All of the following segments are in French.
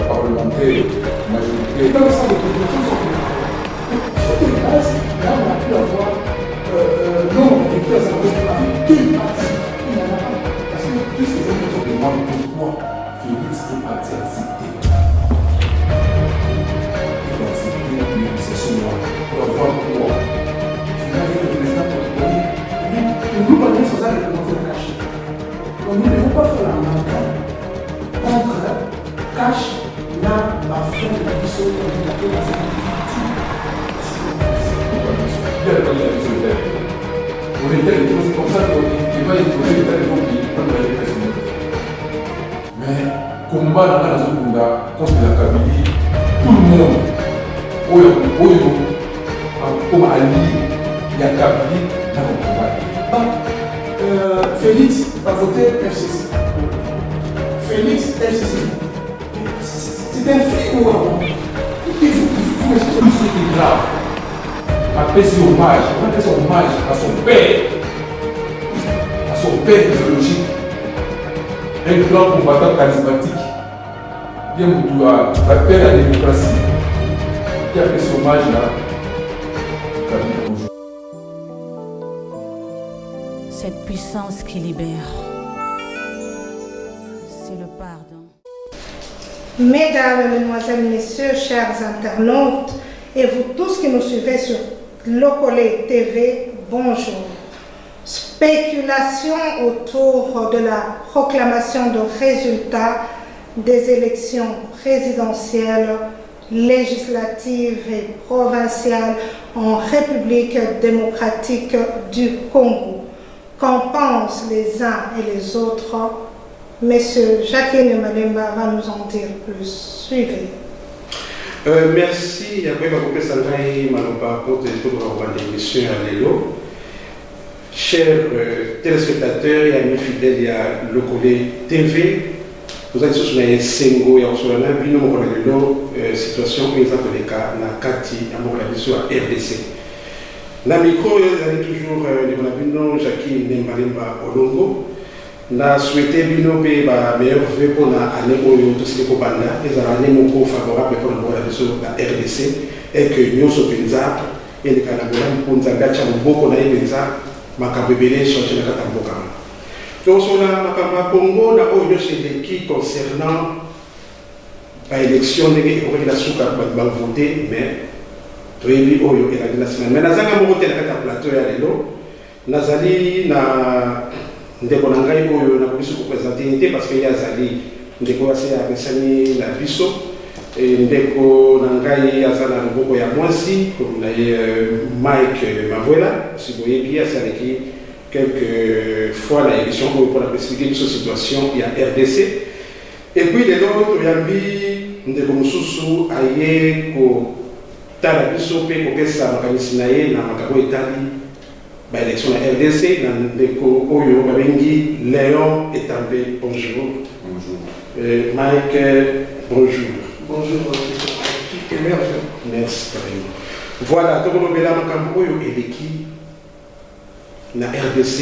parlementaire, majorité. Dans le sens de population, toutes les bases, là on a pu avoir non, et puis ça reste avec quelle partie il n'y en a pas. Parce que tous ces gens se demandent pourquoi Félix est parti accepter. Il va accepter une session là. On va voir pourquoi. C'est-à-dire que le président nous parlons sur ça de représenter le cash. Donc nous ne devons pas faire la manquade contre cash. Là, ma femme m'a dit ça, on a fait la on était c'est comme ça qu'il va exposer les talents qui prennent la répression. Mais, combat dans la zone contre la Kabylie, tout le monde, comme Ali, il y a Kabylie dans le combat. Félix va voter FCC. Félix FCC. C'est un flic ou non? Il faut que ce soit grave. Après ce hommage, on appelle ça hommage à son père idéologique, un grand combattant charismatique, bien Moutou à la paix de la démocratie, qui a fait ce hommage-là. Cette puissance qui libère, c'est le pardon. Mesdames, Mesdemoiselles, Messieurs, chers internautes, et vous tous qui nous suivez sur Locolé TV, bonjour. Spéculation autour de la proclamation de résultats des élections présidentielles, législatives et provinciales en République démocratique du Congo. Qu'en pensent les uns et les autres? Monsieur Jacqueline Malemba va nous en dire plus. Suivez. Merci. Après, je vais vous présenter l'émission à Lélo. Chers téléspectateurs et amis fidèles, il y a Locolé TV. Vous êtes sur la Sengo et sur la situation où ils ont les cas na Kati à sur la RDC. La micro, il y a toujours Jacqueline Malemba Olongo. Na souhaité bino pe ba meilleur vœu pour la année oyo to siko banda les années moko favorable pour la RDC et que nous sommes penza et les Canadiens pour nous engager beaucoup na penza makambo belé changer na katamboka. Donc sur la makambo Congo na oyo c'est qui concernant la élection de organisation ba voter mais toyebi oyo et la semaine mais nazanga moko te na plateau ya lelo nazali na ndeko na ngai oyo na biso ko présenter parce que yazali ndeko ase apesani na biso ndeko na ngai azala ngoko ya mwasi comme na Mike Mavola si vous voyez bien ça avec quelques fois la émission pour la expliquer une situation il y a RDC et puis les autres yambi ndeko mususu aye ko tala biso pe ko kesa makanisi na ye na makabo etali l'élection de la RDC, dans Oyo, Babengi, Léon et També, bonjour. Bonjour. Mike, bonjour. Bonjour, merci. Voilà, tout le monde est là, Oyo et l'équipe, la RDC,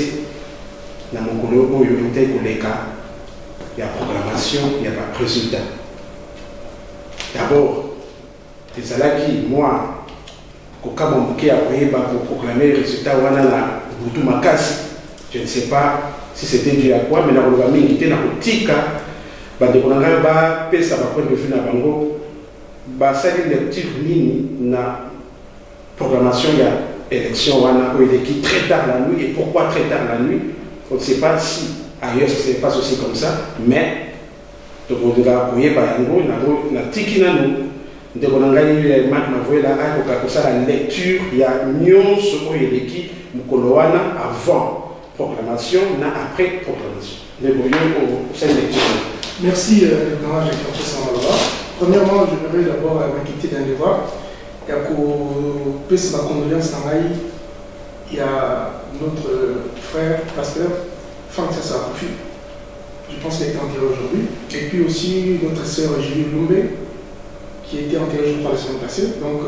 dans mon colo, Oyo, il y a programmation, il y a pas résultat. D'abord, c'est ça là qui, moi, pour proclamer le résultat je ne sais pas si c'était dû à quoi, mais dans le milité, dans le tika, ça lecture na programmation de l'élection qui très tard la nuit. Et pourquoi très tard la nuit? On ne sait pas si ailleurs ça se passe aussi comme ça, mais donc on doit de la lecture, il y a nyonso oyeleki mukolowana avant proclamation, na après proclamation. Merci, premièrement, je voudrais d'abord m'inquiéter d'un devoir. Il y a ma condoléance il y a notre frère, pasteur, Franck Sassaroufi. Je pense qu'il a été enterré aujourd'hui. Et puis aussi notre sœur Julie Lumbe, qui a été enterré par la semaine passée. Donc,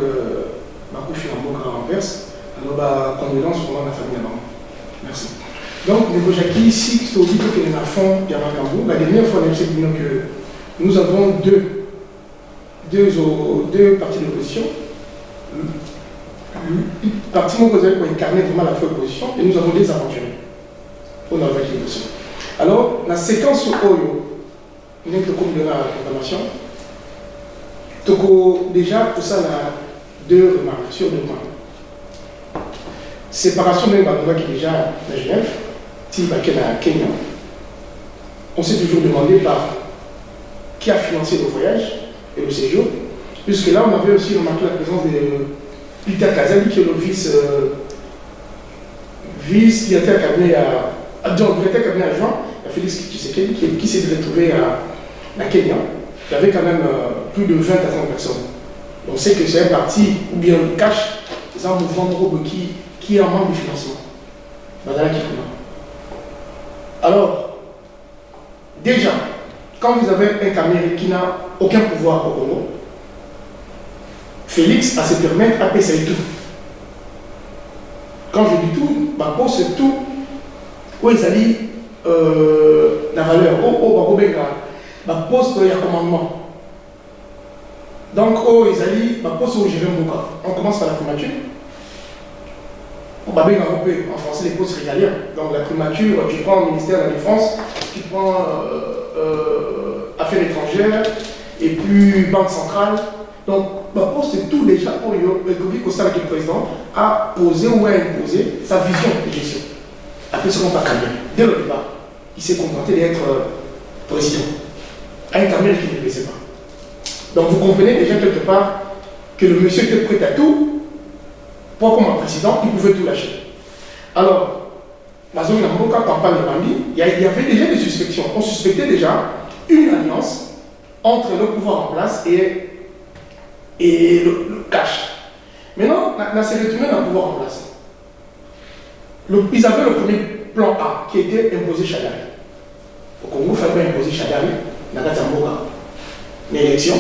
ma couche est en bon grand renverse. Alors, condoléances pour la famille à maman. Merci. Donc, les Jackie, ici, c'est au niveau que les enfants de Yamakambo, la dernière fois, nous savons que nous avons deux partis d'opposition. Le parti Mokozé qui incarnait vraiment la vraie opposition, et nous avons des aventuriers pour la vraie opposition. Alors, la séquence Oyo, nous avons comme la proclamation. Déjà, tout ça, on a deux remarques sur deux points. Séparation même qui est déjà à Genève, si à Kenya. On s'est toujours demandé par qui a financé le voyage et le séjour, puisque là, on avait aussi remarqué la présence de Peter Kazali, qui est le vice-directeur cabinet adjoint à Félix Tshisekedi, qui s'est retrouvé à Kenya. Il y avait quand même plus de 20 à 30 personnes. On sait que c'est un parti, ou bien le cash, c'est un mouvement qui est en manque de financement. Alors, déjà, quand vous avez un Cameroun qui n'a aucun pouvoir au Congo, Félix a se permettre à payer tout. Quand je dis tout, c'est tout où ils allaient la valeur, ma poste il y a commandement. Donc, ils allaient, ma poste où j'ai on commence par la primature. En français, les postes régaliens. Donc, la primature, tu prends le ministère de la Défense, tu prends Affaires étrangères, et puis Banque centrale. Donc, ma poste, c'est tout déjà pour le Costa, le président, a posé ou a imposé sa vision de gestion. Après, ce qu'on va calmer. Dès le départ, il s'est contenté d'être président. Un Cameroun qui ne le laissait pas. Donc vous comprenez déjà quelque part que le monsieur était prêt à tout pour comme un président, il pouvait tout lâcher. Alors, la zone Namboka, campagne de Bambi, il y avait déjà des suspicions. On suspectait déjà une alliance entre le pouvoir en place et le cash. Maintenant, on s'est retourné dans le pouvoir en place. Ils avaient le premier plan A qui était imposer Chadari. Au Congo, il fallait imposer Chadari. L'élection,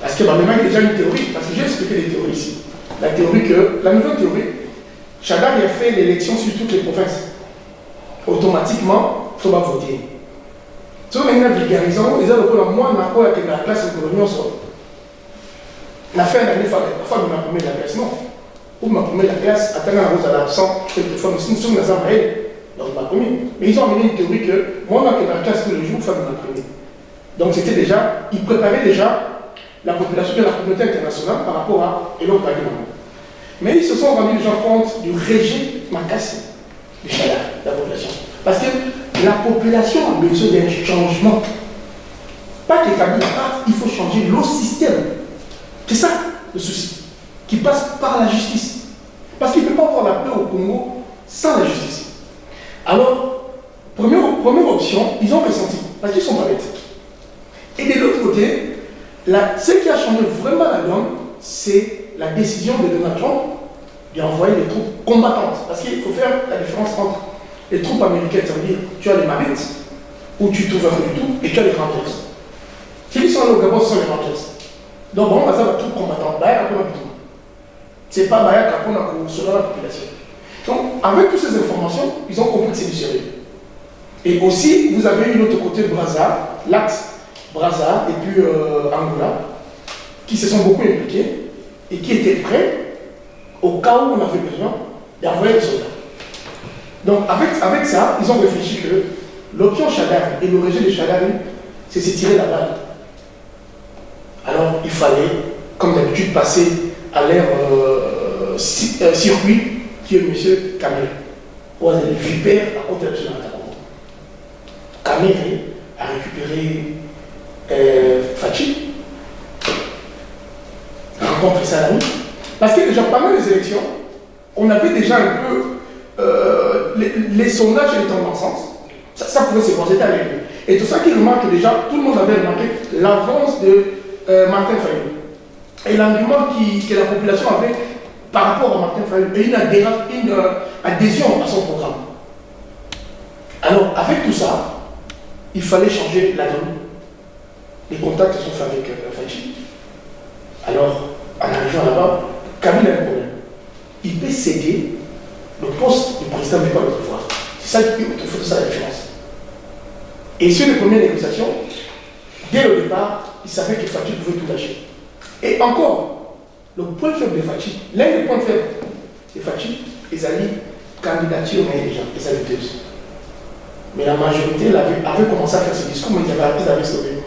parce que même il y a déjà une théorie, parce que j'ai expliqué les théories ici. La nouvelle théorie, Chadari a fait l'élection sur toutes les provinces. Automatiquement, il faut pas voter. Si on a vulgarisé, ils ont le moins avec la classe économique. La fin d'année, il faut ma première classe, non. Pour ma première classe, attendant la rose à l'absent, quelquefois, nous sommes dans un mail, donc ma première. Mais ils ont amené une théorie que moi, dans la classe tous les jours, il faut ma première. Donc c'était déjà, ils préparaient déjà la population de la communauté internationale par rapport à Elon Pagimamo. Mais ils se sont rendus déjà compte du régime Makassi, du Chada, de la population. Parce que la population a besoin d'un changement. Pas que Kabila parte, il faut changer le système. C'est ça le souci, qui passe par la justice. Parce qu'il ne peut pas avoir la paix au Congo sans la justice. Alors, première option, ils ont ressenti, parce qu'ils sont pas bêtes. Et de l'autre côté, ce qui a changé vraiment la donne, c'est la décision de Donald Trump d'envoyer des troupes combattantes. Parce qu'il faut faire la différence entre les troupes américaines, ça veut dire tu as les Marines, où tu trouves un peu du tout, et tu as les Rangers. Ceux qui sont allés au Gabon, ce sont les Rangers. Donc, bon, on va faire la troupe combattante. Ce n'est pas Bayak selon la population. Donc, avec toutes ces informations, ils ont compris que c'est du sérieux. Et aussi, vous avez eu l'autre côté Brazza, l'axe Brazza et puis Angola, qui se sont beaucoup impliqués et qui étaient prêts, au cas où on avait besoin, d'envoyer des soldats. Donc avec ça, ils ont réfléchi que l'option Chadari et le rejet de Chadari, c'est se tirer la balle. Alors il fallait, comme d'habitude, passer à l'ère circuit qui est M. Kamere. Pour les vipères à côté de la Kamere a récupéré Fachi, rencontré Salami. Parce que déjà pendant les élections, on avait déjà un peu les sondages étaient dans le sens. Ça pouvait se poser à l'époque. Et tout ça qui remarque déjà, tout le monde avait remarqué l'avance de Martin Fayulu. Et l'engouement que la population avait par rapport à Martin Fayulu et une adhésion à son programme. Alors, avec tout ça, il fallait changer la donne. Les contacts se sont faits avec Fachi. Alors, en arrivant là-bas, Kabila a un problème. Il peut céder le poste du président du pouvoir. C'est ça, il faut ça la différence. Et sur les premières négociations, dès le départ, il savait que Fachi pouvait tout lâcher. Et encore, le point faible de Fachi, l'un des points faibles de Fachi, ils allaient candidature, mais déjà, ils allaient deux. Mais la majorité avait commencé à faire ce discours, mais ils avaient sauvé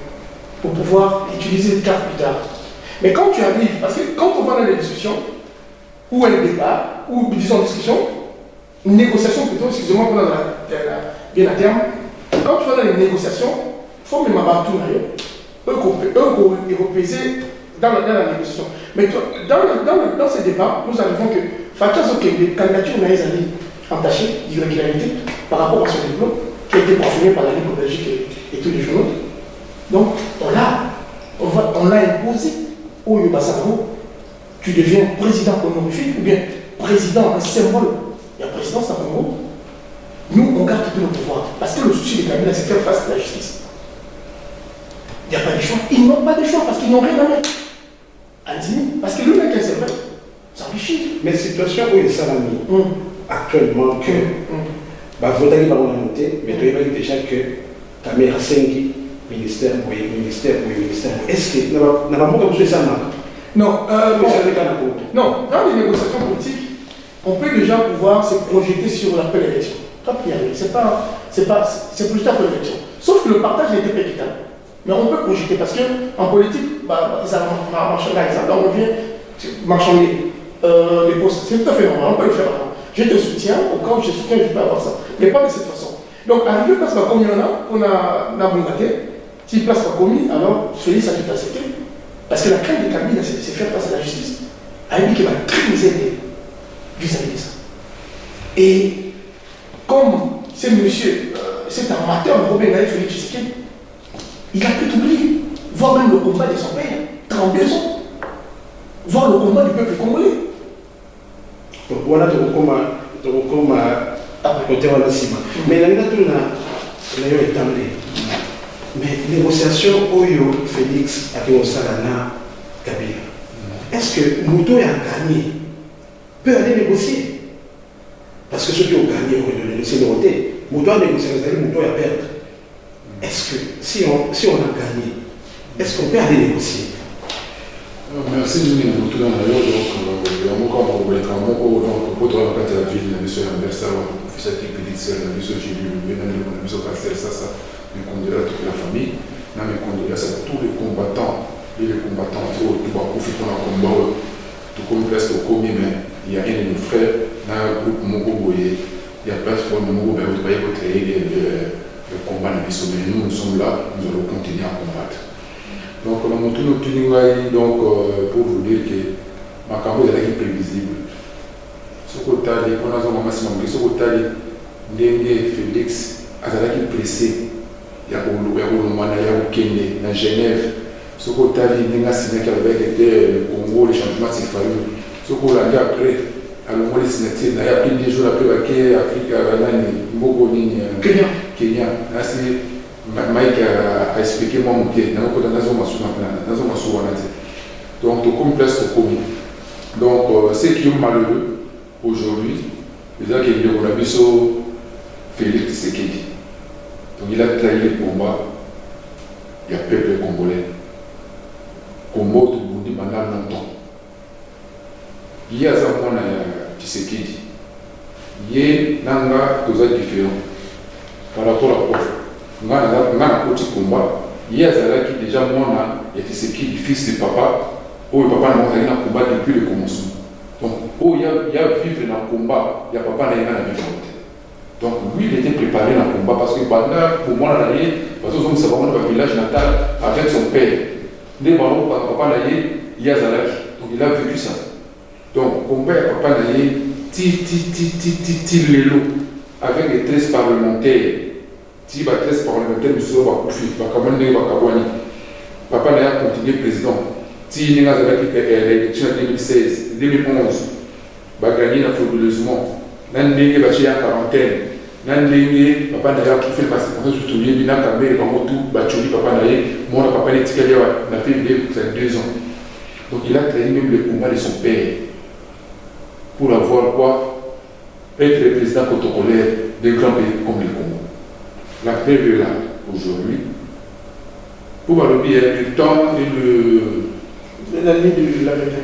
pour pouvoir utiliser le carte plus tard. Mais quand tu arrives, parce que quand on va dans les discussions, ou un débat, ou disons discussion, une négociation plutôt, excusez-moi, pour bien à terme, quand tu vas dans les négociations, il faut même avoir tout d'ailleurs. Eux qui repèsent dans la négociation. Mais dans ces débats, nous arrivons que Facha Zokende, candidature n'a été entachée d'irrégularité par rapport à son diplôme, qui a été confirmé par la Ligue Belgique et tous les journaux. Donc, on l'a imposé au Yobasaro. Tu deviens président honorifique ou bien président, un symbole. Il y a président, c'est un mot. Nous, on garde tout le pouvoir. Parce que le souci des candidats, c'est faire face à la justice. Il n'y a pas de choix. Ils n'ont pas de choix parce qu'ils n'ont rien à mettre. Andimi, parce que le mec est vrai, s'enrichit. Mais situation où il s'est mis actuellement que voter par la montée, mais tu as déjà que ta mère 5 ministère. Est-ce que n'a pas beaucoup de ça? Non, non, dans les négociations politiques, on peut déjà pouvoir se projeter sur l'appel élection. C'est projeté après l'élection. Sauf que le partage n'était pas équitable. Mais on peut projeter parce qu'en politique, ça marche par exemple. On revient marchander les postes. C'est tout à fait normal, on peut le faire. Je te soutiens, au cas où je te soutiens, je peux avoir ça. Mais pas de cette façon. Donc, arrivé place par commis, on a bongaté. Si place par commis, alors Félix a tout accepté. Parce que la crainte de Kabila, c'est faire face à la justice. A dit qu'il va très nous aider vis-à-vis de ça. Et comme ce monsieur, cet amateur de Robin Gaël Félix Tshisekedi, il a pu oublier, voir même le combat de son père, 32 ans, voir le combat du peuple congolais. Donc voilà, tu recommande côté de la cima. Mais la nature n'a pas été mais négociation Oyo Félix avec Osalana Kabila. Est-ce que Mouto a gagné peut aller négocier? Parce que ceux qui ont gagné ont négocié le voter. Mouto a négocié, Mouto a perdu. Est-ce que si on a gagné, est-ce qu'on peut aller négocier? Merci de nous donc encore pour la ville, monsieur l'adversaire, officiel pédicelle, monsieur Gilles, monsieur Pastel, ça, mes condoléances à toute la famille, mes condoléances à tous les combattants, qui ont profité dans le combat, tout comme presque au commis, mais il y a un de nos frères, dans le groupe Mogo Boye, il y a plateforme de Mogo, mais vous voyez que le combat n'est pas sommet. Nous sommes là, nous allons continuer à combattre. Donc, on a montré notre tuning donc pour vous dire que ma campagne est prévisible. Ce côté, on a un maximum de ce côté, Ndenge Félix, a été pressé. Il y a au Kenya, à Genève. Ce côté, il y a signé avec le Congo, les changements s'est fallu. Ce côté, après, à l'ombre des signatures, il y a pris des jours après, Afrique, Kenya. Mike a expliqué moi mon pied, donc tout complexe au commun. Donc ceux qui ont malheureux aujourd'hui, c'est-à-dire qu'il y a un abisso Félix Tshisekedi. Donc il a trahi le combat, il y a peuple congolais. Combat tout le monde pendant longtemps. Il y a un point Tshisekedi. Il y a un chose différent par rapport à quoi. On a un petit combat. Il y a qui déjà moi, il y a Tshisekedi, fils de papa, où le papa n'a pas combat depuis le commencement. Donc, où il y a vivre dans le combat, il y a papa n'a pas vivre. Donc, lui, il était préparé dans le combat parce que pour moi, parce que nous savons dans le village natal avec son père. Dès que papa n'a il y a Zalaki. Donc, il a vécu ça. Donc, combat, papa n'a Lelo avec les 13 parlementaires. Si va 13 parlementaires, nous serons papa n'a continué président. Si il y a l'élection en 2016, 2011, va gagner frauduleusement. Nandenge va chez la quarantaine. Nandenge, papa n'a pas fait le passé. On a surtout bien, il a camé, papa n'a fait 2 ans. Donc il a trahi même le combat de son père. Pour avoir quoi? être le président protocolaire d'un grand pays comme le Congo. La preuve est là aujourd'hui. Pour le bien du temps et La ligne de la vérité.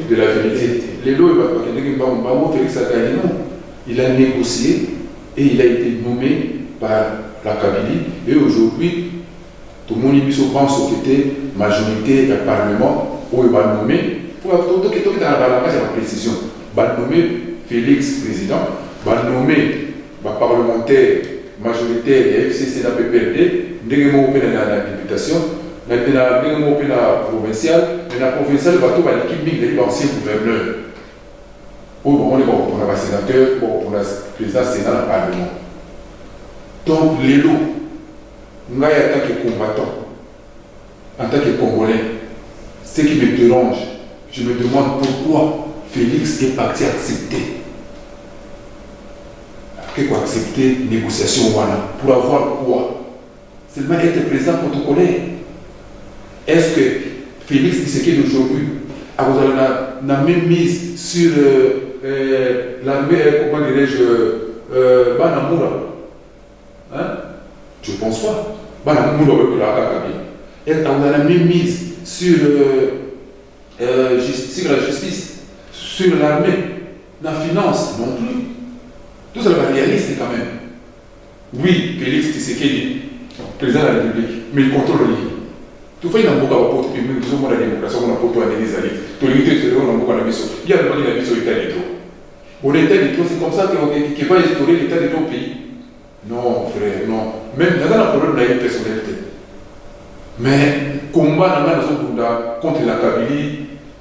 de la vérité. Les lois, Félix Tshisekedi, il a négocié et il a été nommé par la Kabylie. Et aujourd'hui, tout le monde pense que c'était majorité du Parlement où il va nommer, pour tout dans la précision, il va nommer Félix président, il va nommer parlementaire majoritaire et FCC dans le PPRD, dans la députation, dans la provinciale, mais la provinciale, il va tout l'équipe de l'ancien gouverneur. On est un sénateur, on est président Sénat dans le Parlement. Donc, les lots, nous, en tant que combattants, en tant que Congolais, ce qui me dérange, je me demande pourquoi Félix est parti accepter. Pourquoi accepter négociation pour avoir quoi? Seulement être président protocolaire. Est-ce que Félix Tshisekedi d'aujourd'hui a même mise sur l'armée, comment dirais-je, Banamoura? Hein? Je ne pense pas. Et on a même mise sur la justice, sur l'armée, la finance, non plus. Tout ça va réaliste quand même. Oui, Félix Tshisekedi, président de la République, mais il contrôle l'île. Tout fait, il y a beaucoup de portes, puis nous sommes la démocratie, on a porté à l'Élysée. Tout le monde a beaucoup de mission. Il y a le monde qui a mis sur l'état de trop. Pour l'état de trop, c'est comme ça qu'il va instaurer l'état de trop pays. Non, frère, non. Même dans un problème de la personnalité. Mais, combat dans la zone contre la Kabylie,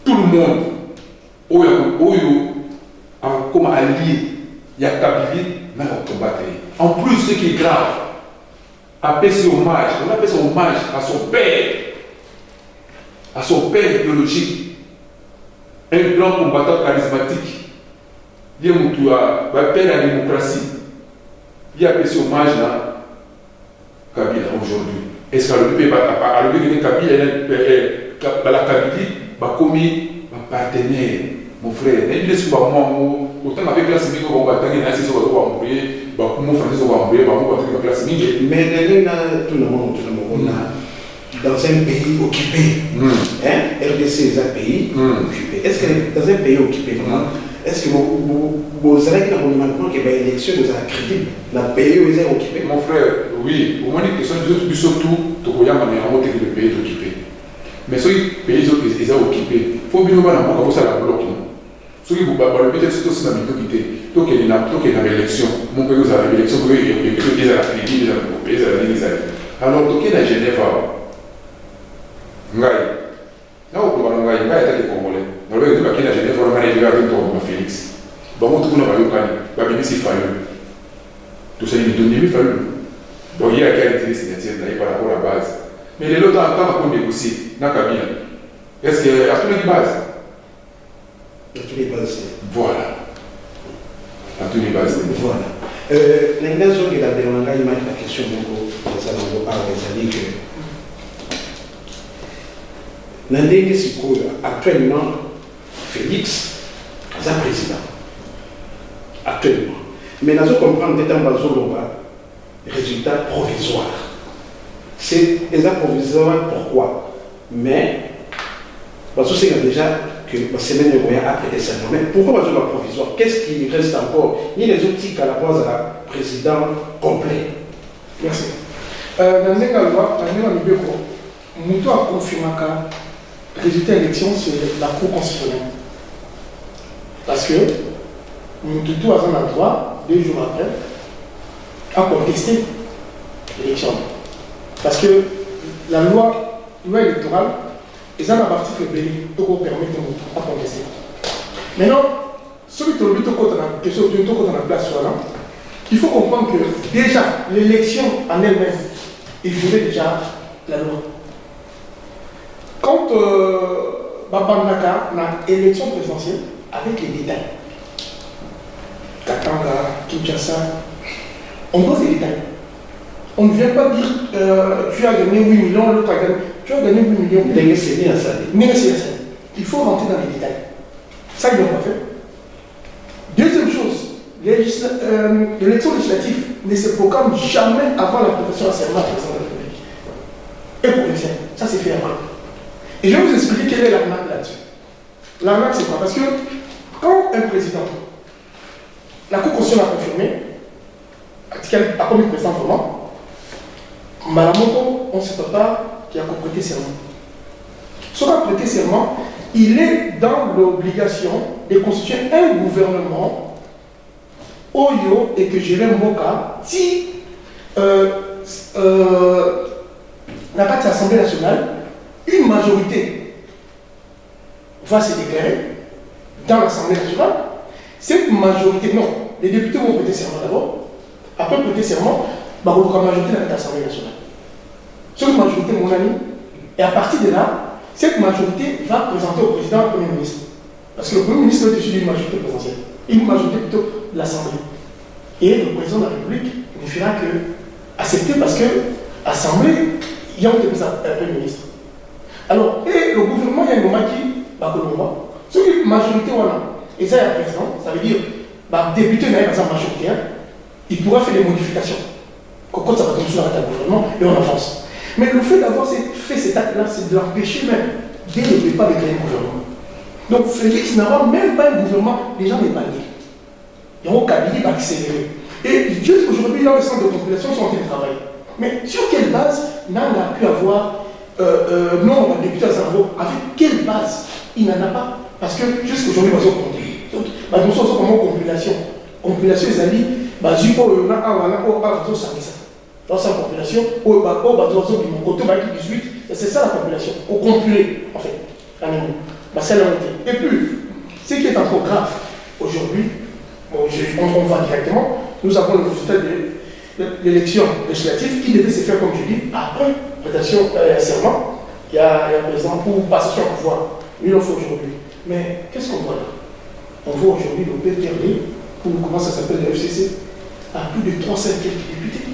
tout le monde, comme allié, il y a Kabylie, mais on combattre. En plus, ce qui est grave, appelle ce hommage, on appelle ça hommage à son père biologique, un grand combattant charismatique. Il y a un père de la démocratie. Il y a appelé ce hommage là, Kabila aujourd'hui. Est-ce que la Kabylie va commis un partenaire, mon frère? Il est souvent moi, autant avec la Simi, on va t'engager, c'est ce qu'on va mourir, mon frère, on va mourir, on va la Simi. Mais tout le monde, dans un pays occupé, RDC est un pays occupé. Est-ce que dans un pays occupé, vraiment, est-ce que vous avez maintenant qu'il y a une élection, vous avez crédible? La pays où ils sont occupés? Mon frère, oui, au moins une question, surtout, le pays est occupé. Mais ceux qui pays ils sont occupés, il faut bien voir comment ça la bloque. Ceux qui vous battent, le but c'est aussi la minorité. Donc il y a une élection. Mon pays, vous avez une élection, vous avez une crédit, vous avez une alors, donc il y a Genève. Ngai. Là, on peut voir Ngai, Ngai est un Congolais. Dans le cas de Genève, on a été avec toi, Félix. Bon, on trouve la ministre Fayou. Tout ça, il est devenu Fayou. Donc, il y a qualité de signature par rapport à la base. Mais les autres, en tant qu'on négocie, dans la cabine, est-ce qu'il y a toutes les bases? Il y a toutes les bases. Voilà. À toutes les bases. Voilà. L'intention de la demande, il m'a dit la question actuellement, Félix est un président. Actuellement. Mais nous comprenons que c'est un résultat provisoire. C'est un provisoire pourquoi? Mais, parce que c'est déjà que la semaine de Goya après des mais pourquoi on a provisoire? Qu'est-ce qui reste encore? Il y a les outils à la base à la président complet. Merci. Dans un loi, Mouto a confirmé que le résultat de l'élection, c'est la Cour constitutionnelle. Parce que Moutou a un droit, 2 jours après, à contester l'élection. Parce que la loi électorale, ils ont un article béni pour permettre de contester. Maintenant, celui qui a la question de la place, il faut comprendre que déjà, l'élection en elle-même, il faisait déjà la loi. Quand Babandaka a l'élection présidentielle, avec les détails, Katanga, Kinshasa, on pose les détails. On ne vient pas dire tu as gagné 8 millions, l'autre a gagné. Tu as gagné 8 millions. Il faut rentrer dans les détails. Ça, ils n'ont pas fait. l'élection législative ne se proclame jamais avant la profession à serment du président de la République. Et provincial, ça c'est fait avant. Et je vais vous expliquer quelle est l'arnaque là-dessus. L'arnaque c'est quoi? Parce que quand un président, la Cour constitutionnelle a confirmé, a commis président vraiment, Malamoto, on ne sait pas qui a prêté serment. Soit a prêté serment, il est dans l'obligation de constituer un gouvernement Oyo et que Jérém Mboka, si la partie de l'Assemblée nationale, une majorité va se déclarer dans l'Assemblée nationale. Cette majorité, non, les députés vont prêter serment d'abord, après prêter serment, la majorité de l'Assemblée nationale. Cette majorité, mon ami, et à partir de là, cette majorité va présenter au président le Premier ministre. Parce que le Premier ministre est issu d'une majorité présidentielle, une majorité plutôt de l'Assemblée. Et le président de la République ne fera que accepter parce que l'Assemblée, il y a un Premier ministre. Alors, et le gouvernement, il y a un moment qui va le voir. C'est une majorité, voilà. Et ça, il y a un président, ça veut dire, député n'a pas majoritaire, il pourra faire des modifications. Quand ça va tomber sur la table du gouvernement, et on avance. Mais le fait d'avoir fait cet acte-là, c'est de l'empêcher même dès le départ de créer un gouvernement. Donc Félix n'aura même pas un gouvernement, les gens n'est pas liés. Ils ont cabinet accéléré. Et juste aujourd'hui, là, les centres de population sont en train de travailler. Mais sur quelle base n'en a pu avoir non, on a député à Zambo, avec quelle base il n'en a pas? Parce que jusqu'aujourd'hui, nous avons compté. Nous sommes comme compilation. Compilation, les amis, nous avons dans sa compilation, c'est ça la compilation, au compilé, en fait, c'est la montée. Et puis, ce qui est encore grave aujourd'hui, on va directement, nous avons le résultat de l'élection législative qui devait se faire, comme je dis, après présentation serment, il y a un président pour passation au pouvoir. Lui, il en faut aujourd'hui. Mais qu'est-ce qu'on voit là? On voit aujourd'hui le PPRD, pour comment ça s'appelle le FCC, à plus de 300 députés.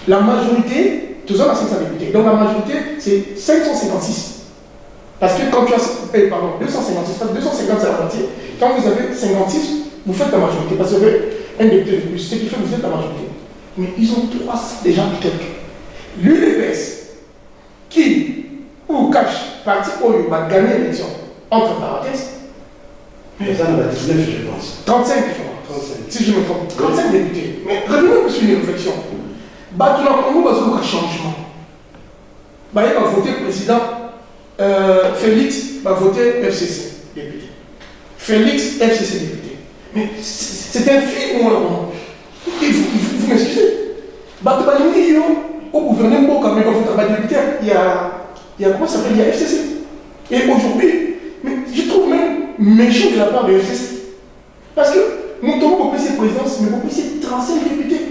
La majorité, toujours à 500 députés. Donc la majorité, c'est 556. Parce que quand tu as, pardon, 256, parce que 250 c'est la moitié. Quand vous avez 56, vous faites la majorité. Parce que vous avez un député de plus, ce qui fait que vous êtes la majorité. Mais ils ont 300 déjà et quelques. L'UDPS, qui, ou cache, parti Oyo, va gagner l'élection, entre parenthèses. Mais ça, on a 19, je pense. 35, je crois. 35. Si je me trompe. 35 députés. Mais revenons sur une réflexion. Batula Congo va faire un changement. Il va voter président. Félix va voter FCC député. Félix FCC député. Mais c'est un film ou un roman? Vous m'excusez. Au gouvernement, quand même, député, il y a comment ça s'appelle? Il y a FCC. Et aujourd'hui, je trouve même méchant de la part de FCC. Parce que nous tombons au PC présidence, mais au PC 35 députés.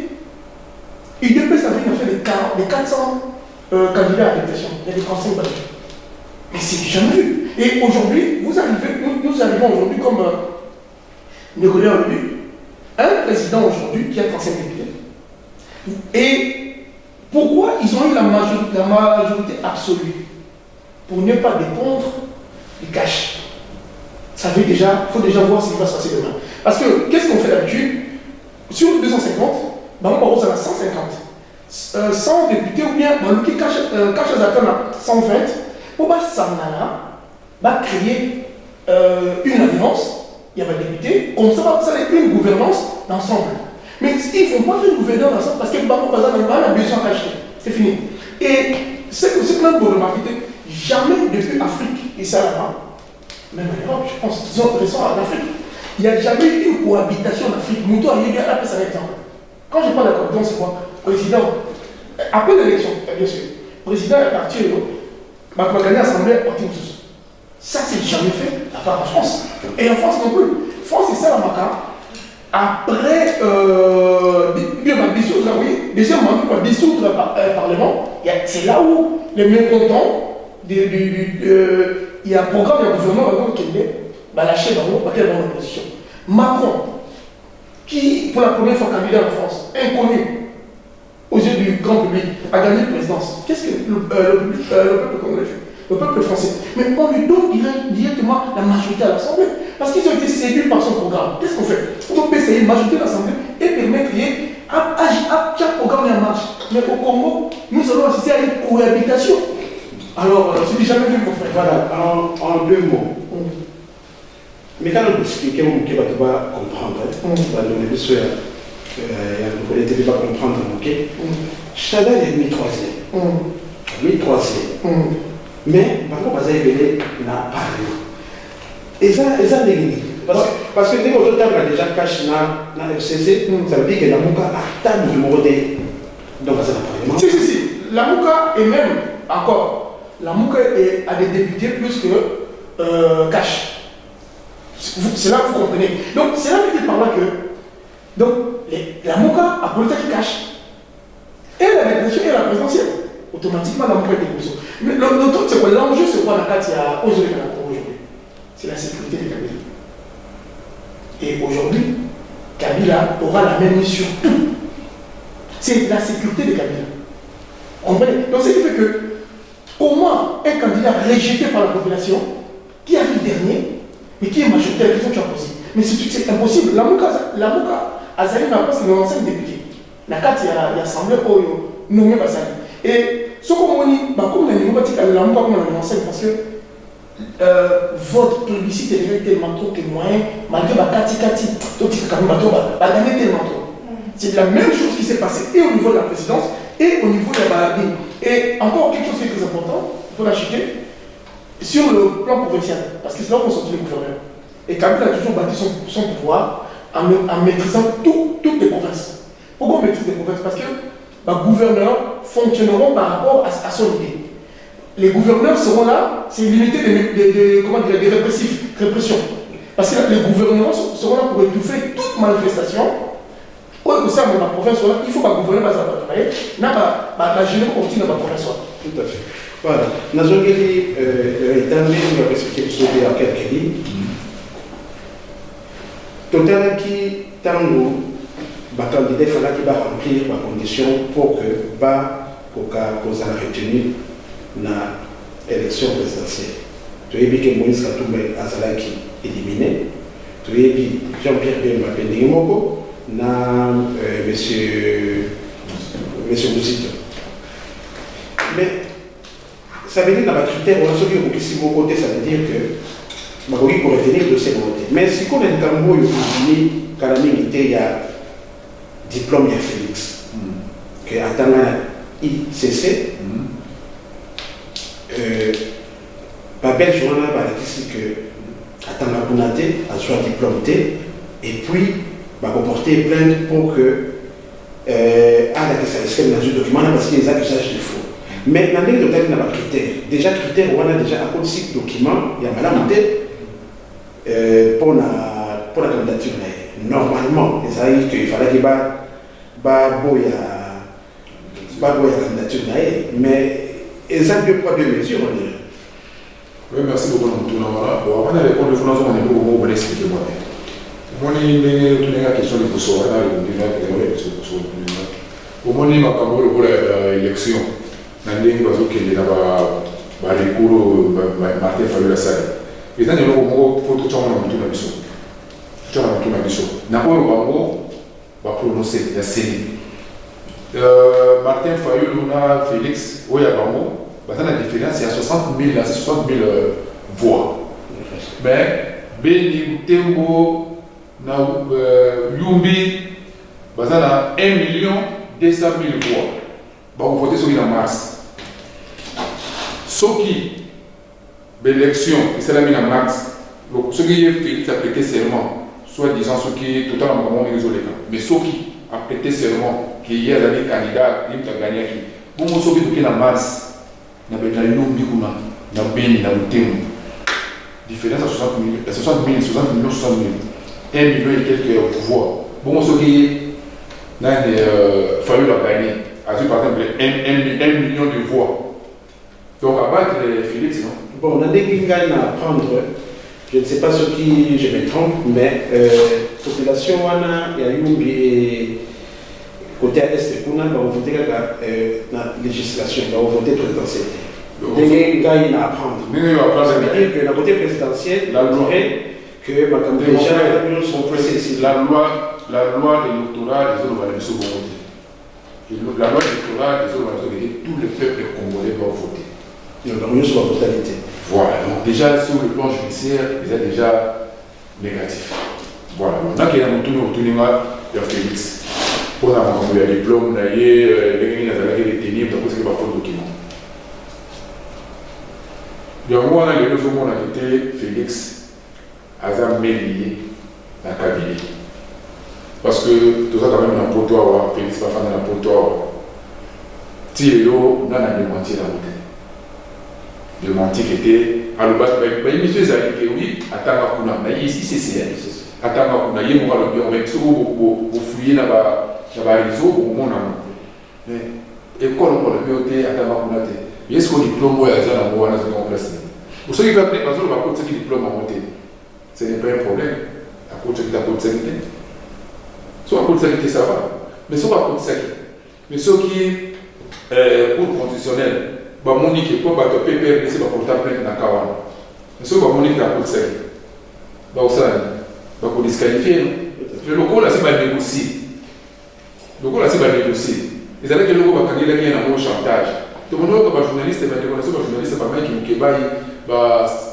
Il devait ça vient faire des 400 candidats à l'élection. Il y a des 35 badges. Mais c'est jamais vu. Et aujourd'hui, nous arrivons aujourd'hui comme Nicolas au début, un président aujourd'hui qui a 35 députés. Et pourquoi ils ont eu la majorité absolue? Pour ne pas dépendre du cash. Ça veut déjà, il faut déjà voir ce qui va se passer demain. Parce que, qu'est-ce qu'on fait d'habitude? Sur 250, on va à 150. 100 députés ou bien le qui cache à 120, pour va créer une alliance, il y a des députés, comme ça va faire une gouvernance d'ensemble. Mais ils ne vont pas faire une gouvernance d'ensemble parce que le Bako Bazar n'a pas besoin d'acheter. C'est fini. Et c'est que même pour remarquer, jamais depuis l'Afrique, et ça là-bas, même en Europe, je pense, disons récent en Afrique, il n'y a jamais eu une cohabitation en Afrique. Moutou a eu un exemple. Quand je parle de cohabitation, c'est quoi? Président, après l'élection, bien sûr, président est parti, il va gagner l'Assemblée, parti tous. Ça, c'est jamais fait, à part en France. Et en France non plus. France, c'est ça la maca. Après, deuxième mandat, pour dissoudre le Parlement, c'est là où les mécontents, il y a un programme, il y a un gouvernement qui va lâcher dans l'opposition. Macron, qui, pour la première fois candidat en France, inconnu aux yeux du grand public, a gagné la présidence. Qu'est-ce que le peuple congolais fait? le peuple français. Mais on lui donne directement la majorité à l'Assemblée. Parce qu'ils ont été séduits par son programme. Qu'est-ce qu'on fait? On peut essayer une majorité de l'Assemblée et permettre à chaque programme en marche. Mais au Congo, nous allons assister à une cohabitation. Alors, ce n'est jamais vu, mon frère. Voilà, en 2 mots. Mais quand on explique, on va comprendre. Il ne pas comprendre. Chada est mis 3e. Mis 3e. Mais, par contre, Bazaïbélé n'a pas rien. Et ça, parce que dès qu'on a déjà caché dans le FCC, ça veut dire que la Mouka a tant de numéro donc ça n'a pas vraiment. Si. La Mouka est même, encore, la Mouka a des députés plus que cash. C'est là que vous comprenez. Donc, c'est là que par là que la Mouka a politique cash. Et la négociation et la présidentielle. Automatiquement, la Mouka est déposée. Mais le truc, c'est quoi? L'enjeu, c'est quoi la carte aujourd'hui? C'est la sécurité de Kabila. Et aujourd'hui, Kabila aura la même mission. C'est la sécurité de Kabila. Comprenez? Donc, ce qui fait que, comment un candidat rejeté par la population, qui arrive dernier, mais qui est majoritaire, la question que tu as posée. Mais c'est impossible. La Mouka, Azali n'a pas ses 95 députés. La carte, il y a assemblée pour nommer Bazali. Et ce qu'on dit, comme la Mouka, la Mouka, comme on enseigne, parce que votre plébiscite est tellement trop témoin, malgré ma kati, c'est la même chose qui s'est passée et au niveau de la présidence et au niveau de la maladie. Et encore quelque chose qui est très important, il faut l'acheter, sur le plan provincial, parce que c'est là qu'on sortit les gouverneurs. Et Kabila a toujours bâti son pouvoir en maîtrisant toutes les provinces. Pourquoi on maîtrise les provinces? Parce que les gouverneurs fonctionneront par rapport à son idée. Les gouverneurs seront là, c'est limité des répressions. Parce que les gouverneurs seront là pour étouffer toute manifestation. Au sein de ma province, il faut pas gouverner, la génération continue dans ma province. Tout à fait. Voilà. Nous avons dit, on va expliquer ce à quelques lignes. Total qui, tango, le candidat il faudra qu'il va remplir les conditions pour que cause à retenue na élection présidentielle. Tu as vu que Moïse Katumba Azalaki éliminé. Tu as vu Jean-Pierre Bemba Pendingimoko na monsieur Bouzito. Mais ça veut dire que dans le critère, on a celui qui est côté, ça veut dire que ma pour retenir le dossier voté. Mais si on a un cambo, il y a diplôme de Félix, que attend ICC. Babel Joana va dire que attend la bonité, elle soit diplômée, et puis va comporter plainte pour que à la question de la document parce qu'il y a des accusages de faux. Mais dans les documents, il y a des critères. Déjà, critères, on a déjà à cause de ces documents, il y a mal pour la candidature. Normalement, il fallait qu'il y ait la candidature, mais ils ont 2 poids 2 mesures, on dirait. Oui, merci beaucoup. Avant de répondre, il faut nous expliquer moi. Moi, il y a une question de Bousso. Au moins, il y a une élection. Il y a une Martin Fayulu la salle. Et il y a une photo de prononcer la CENI. Martin Fayulu, Félix, Oyabango, la différence, il y a 60 000 voix. Mais, Beni, Tembo, Yumbi, il y a 1 200 000 voix. On vote sur la mars. Ce qui, l'élection, c'est la mise en mars. Ce qui est Félix a prêté serment, soit disant ce qui est totalement isolé. Mais ce qui a prêté serment, qui y a des candidats, qui ont gagné. Bon, ce qui est en mars, il y a une nombre de Beni, différence à 60 000, 60 millions, 60 000. 1 million et quelques voix. Bon, ce qui a fallu la gagner, par exemple 1 million de voix. Donc, à battre Félix, non? Bon, on a des Guinganes à prendre. Je ne sais pas ce qui je me trompe, mais population, il y a eu côté est, on va voter la législation, on va voter présidentielle. Des gars, il a à apprendre. Mais il va apprendre. Ça veut dire que la côté présidentielle, La loi. que Madame déjà, la loi électorale des autres organisations vont voter. La loi électorale des autres organisations, tous les peuples congolais vont voter. nous sur la totalité. Voilà, donc déjà sur le plan judiciaire, il est déjà négatif. Voilà, maintenant qu'il y a un tournoi, il y a Félix. Pour il y a diplôme, il y a des ténibres, parce qu'il n'y a pas de documents. Donc, moi, on a été Félix, Azam Mélié, dans le cabinet. Parce que tout ça, quand même, dans le potoir, Félix va faire dans le potoir. Tiro, on a démenti la route. Démenti qui était à l'obas, monsieur Zali, oui, attends, on a ici, c'est attends, on a eu on va fouiller là-bas, réseau, au monde. Mais, école, on va le BOT, attends, on a été. Est-ce qu'on diplôme ou à la voie dans une place? Pour ceux qui veulent appeler, parce qu'on va compter qui diplôme en monter. Ce n'est pas un problème. À cause de la côte sanité. Soit à côte sanité, ça va. Mais soit à côte sanité. Mais ceux qui, pour constitutionnel, mon équipe, pour battre PPR, c'est pour porter plainte dans le Kawan. Mais ceux qui ont monté à côte sanité. Pour disqualifier. Le local, là, c'est pas négocier. Le local, là, c'est pas négocier. Les années que le local va gagner, il y a un chantage. Tout le monde est journaliste, mais les journalistes, pas mal qui nous baillent,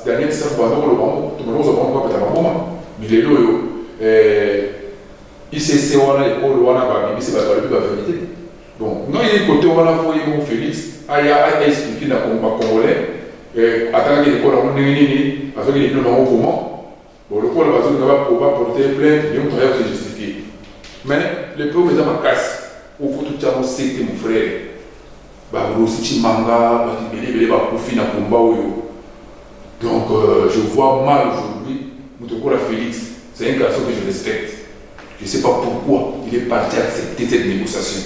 Daniel Saf, tout le monde est pas mais les lots, ICC, on a l'école, on a c'est pas la vérité. Bon, non, il y a côté, on a foyer mon Félix, il y a expliqué dans le combat congolais, attends que l'école, on a une parce qu'il est plus dans le comment. Bon, le col va porter plainte, il y a un travail qui se justifie. Mais le problème est dans ma casse, où il faut tout le monde citer mon frère. Aussi manga, donc je vois mal aujourd'hui Moutokola Félix, c'est un garçon que je respecte. Je ne sais pas pourquoi il est parti accepter cette négociation.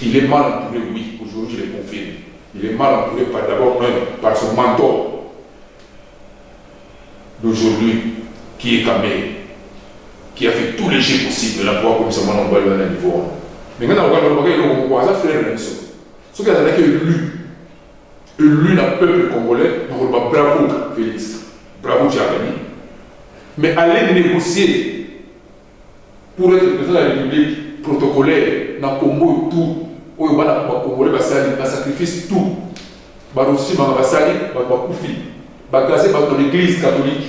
Il est mal entouré, oui, aujourd'hui je le confirme. Il est mal entouré d'abord par son mentor d'aujourd'hui, qui est Kamé, qui a fait tous les jeux possibles de l'avoir comme ça, on va le niveau. Mais maintenant, on va faire la mission. Ce qui est élu dans le peuple congolais, donc bravo Félix, bravo Tchakani. Mais aller négocier pour être président de la République protocolaire dans le Congo et tout, où il va Congolais va sacrifier tout. Aussi, va salir, va couper, va casser dans l'église catholique.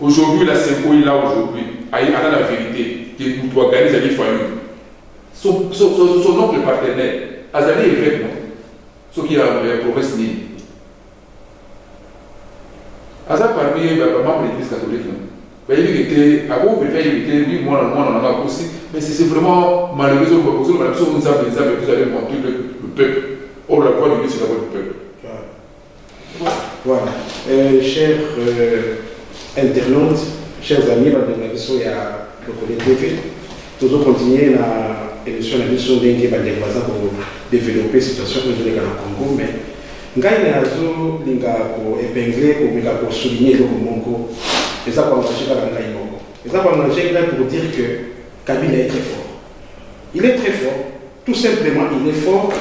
Aujourd'hui, la symbole est là aujourd'hui, à la vérité, qui doit gagner Zali Fayou. Son oncle partenaire. Azali est vrai, ce qui a progressé. Azali parmi les membres de l'église catholique, il était, à cause il était, oui, moi, on en a aussi, mais c'est vraiment malheureux, parce que nous avons allé monter le peuple. Or, la voix de Dieu, c'est la voix du peuple. Voilà. Chers internautes, chers amis, il y a le collègue TV. Nous allons continuer l'émission de l'émission d'Engue Bandegwaza pour développer la situation que nous avons au Congo. Mais nous avons épinglé pour souligner le Congo. Et ça, pour dire que Kabila est très fort. Il est très fort. Tout simplement, il est fort.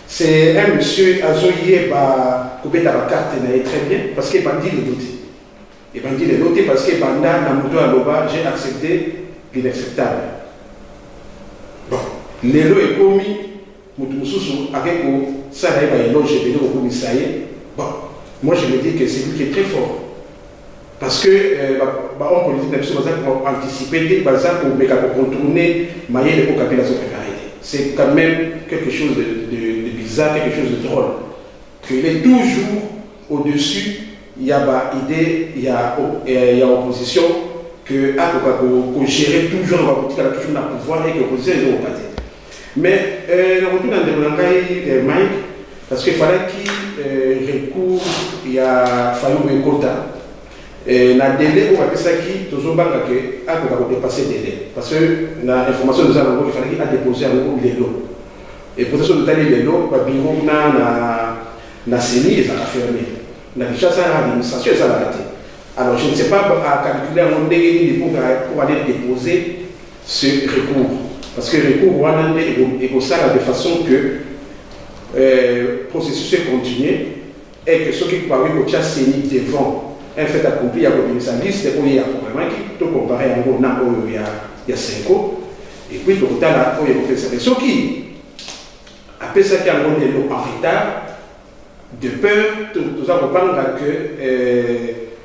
C'est un monsieur Azoye Koubeta Bakarte très bien parce qu'il bandit les dotés. Il bandit les dotés parce que Banda Namuto Aloba, j'ai accepté l'inacceptable. Bon, l'élo est commis, Moutoussou, avec ça, il va éloge, je vais dire au commissariat. Bon, moi je me dis que c'est lui qui est très fort. Parce que, en politique, pour anticiper, pour contourner, mailler les populations préparées. C'est quand même quelque chose de bizarre, quelque chose de drôle. Qu'il est toujours au-dessus, il y a idée, il y a opposition, que gérer toujours la politique, toujours le pouvoir et que l'opposition est au côté. Mais le retour dans le langage Mike, parce qu'il fallait qu'il recourt, il y a fallu un quota. Na délai, on va dire ça qui, toujours banque qui a dépassé le délai. Parce que l'information nous avons il fallait qu'il a déposé un nouveau l'élo. Et pour ça, nous avons l'élo, le bureau na CENI, ils ont fermé. La richesse de l'administration, ils ont arrêté. Alors, je ne sais pas à calculer un nombre pour aller déposer ce recours. Parce que le recours, on est de façon que le processus est continué. et que ceux qui croient que tu as saigné devant un fait accompli, il y a une liste, il y a un problème qui te compare à un gros il y a 5 ans, et puis tout le temps, il y a fait ça. Mais ceux qui, après ça, qui a un gros en retard, de peur, tout ça, on parle que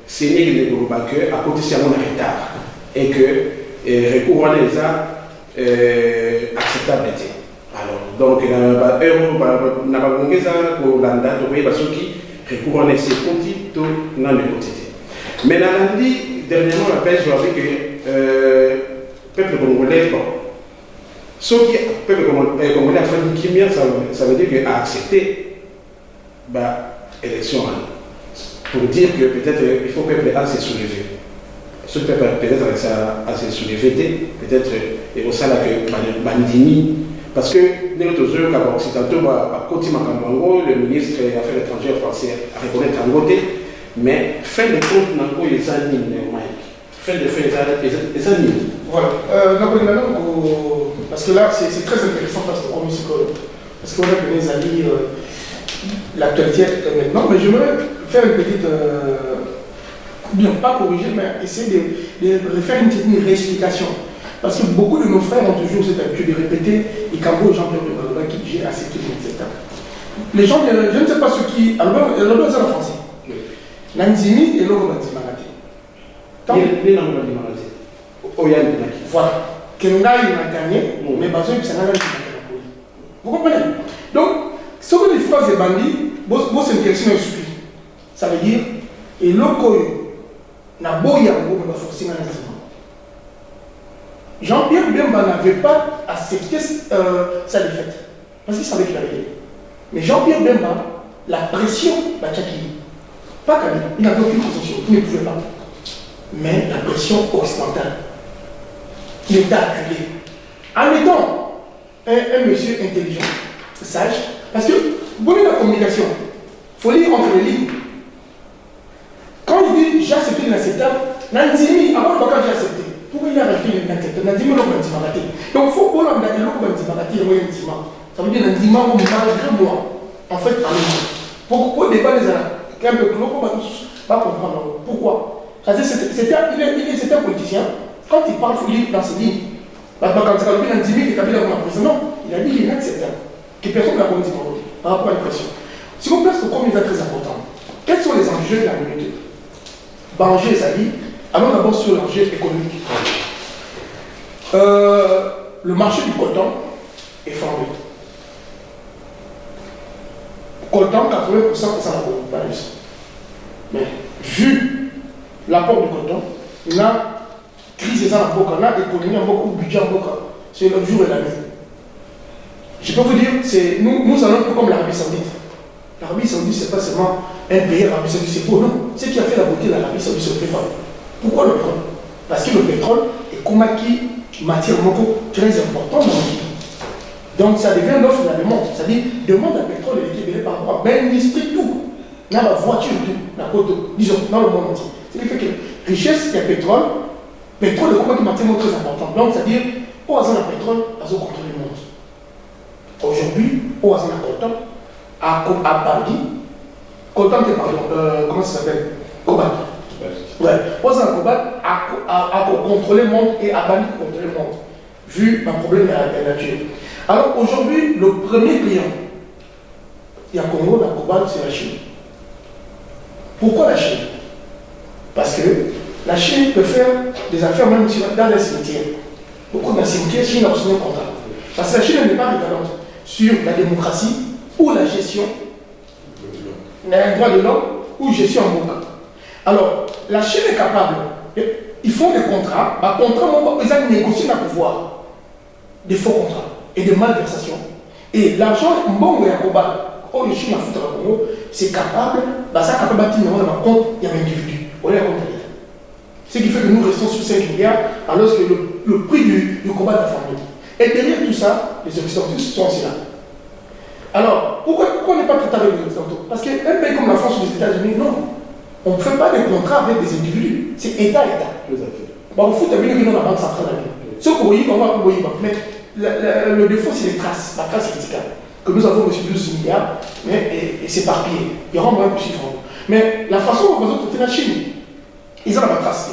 saigner les gros que à côté, c'est un retard, et que recours à les acceptable. Alors, donc, il n'a pas de ça pour l'anda, parce que recours à ces petits, tout dans le côté. Mais dans la dit, dernièrement, la pêche, je vois que le peuple congolais, bon, ce qui le peuple congolais a fait une chimie, ça veut dire qu'il a accepté l'élection. Pour dire que peut-être il faut que le peuple a se soulever. Ce peuple peut-être a se soulever, peut-être et au sein de Bandini. Parce que dans notre zone, quand Occidentaux, à côté Makambango, le ministre des Affaires étrangères français a répondu à côté. Mais fin de compte, dans les années, fin de les années. Voilà. Parce que là, c'est très intéressant parce qu'on est psychologue. Parce qu'on a que les amis, l'actualité maintenant. Mais j'aimerais faire une petite. Bien, pas corriger, mais essayer de faire une petite réexplication. Parce que beaucoup de nos frères ont toujours cette habitude de répéter et Cambo Jean-Pierre de Maloba qui j'ai accepté etc. Les gens, je ne sais pas ceux qui. Alors, c'est en français. Nanzimi et l'Ogo Banzimarate. Les langues Banzimarate. Oyan Naki. Voilà. Kenga il a gagné, mais Bazo il s'en a gagné. Vous comprenez? Donc, ce que les phrases de bandits, c'est une question stupide. Ça veut dire, et l'Ogo n'a beau y avoir forcé un Nanzima. Jean-Pierre Bemba n'avait pas accepté sa défaite. Parce qu'il savait qu'il avait gagné. Mais Jean-Pierre Bemba, la pression, pas Kabila, il n'avait aucune position, il ne pouvait pas. Mais la pression occidentale, l'État acculé. En étant un monsieur intelligent, sage, parce que, vous voyez la communication, il faut lire entre les lignes. Quand il dit j'ai accepté l'inacceptable, Nanzimi, avant le j'ai accepté. Pourquoi il a rajouté l'inacceptable? Nanzimi, l'autre Banzimarate. Donc, il faut pour l'homme d'aller l'autre Banzimarate, il y a un Nanzima. Ça veut dire Nanzima, on malgré moi. En fait, pourquoi débat les Arabes? Un peu clos, on va tous pas comprendre. Pourquoi? C'était un politicien. Quand il parle, il faut lire dans ses lignes. Quand il a dit qu'il a non, il a dit qu'il est inacceptable. Que personne n'a compris par rapport à une pression. Si on place le premier est très important, quels sont les enjeux de la minute? Enjeux, ça dit, allons d'abord sur l'enjeu économique. Le marché du coton est flambé. Coton, 80% ça n'a pas plus. Mais vu l'apport du coton, il y a crise dans la boca, il y a économie en beaucoup, budget en boca. C'est le jour et la nuit. Je peux vous dire, nous allons un peu comme l'Arabie Saoudite. L'Arabie Saoudite, ce n'est pas seulement un pays, l'Arabie Saoudite, c'est beau, non. Ce qui a fait la beauté de l'Arabie Saoudite, c'est le pétrole. Pourquoi le pétrole? Parce que le pétrole est comme une matière très importante dans le pays. Donc ça devient l'offre et la demande. C'est-à-dire, demande à pétrole et libéré par rapport à l'industrie, tout. Dans la voiture, tout. La côte, disons, dans le monde entier. Ce qui fait que richesse et pétrole est comme une matière très importante. Donc, c'est-à-dire, au hasard le pétrole, à ce contrôle le monde. Aujourd'hui, au hasard le coton, à Bangui, coton, pardon, comment ça s'appelle? Cobalt. Ouais, au hasard le cobalt, à contrôler le monde et à Bangui contrôler le monde. Vu un problème de la nature. Alors aujourd'hui, le premier client, il y a Congo, la cobalt, c'est la Chine. Pourquoi la Chine? Parce que la Chine peut faire des affaires même dans les cimetières. Beaucoup de cimetières, Chine a reçu un contrat. Parce que la Chine n'est pas regardante sur la démocratie ou la gestion des droits de l'homme ou gestion en boca. Alors, la Chine est capable, ils font des contrats, ils ont négocié le pouvoir, des faux contrats et des malversations. Et l'argent, bon, il y a oh, le Chine a foutu à Congo, c'est capable, ça capable de tenir dans compte, il y a un individu. On est compte. Ce qui fait que nous restons sur 5 milliards, alors que le prix du combat de la famille. Et derrière tout ça, les Occidentaux sont aussi là. Alors, pourquoi on n'est pas traité avec les Occidentaux? Parce qu'un pays comme la France ou les États-Unis, non. On ne fait pas des contrats avec des individus. C'est État-État. On fout à dans la banque centrale. Ce qu'on y on va y mais le défaut, c'est les traces. La trace critique. Que nous avons reçu 12 milliards, mais s'éparpiller. Il y aura moyen de suivre. Mais la façon dont on traiter la Chine, ils ont la tracé.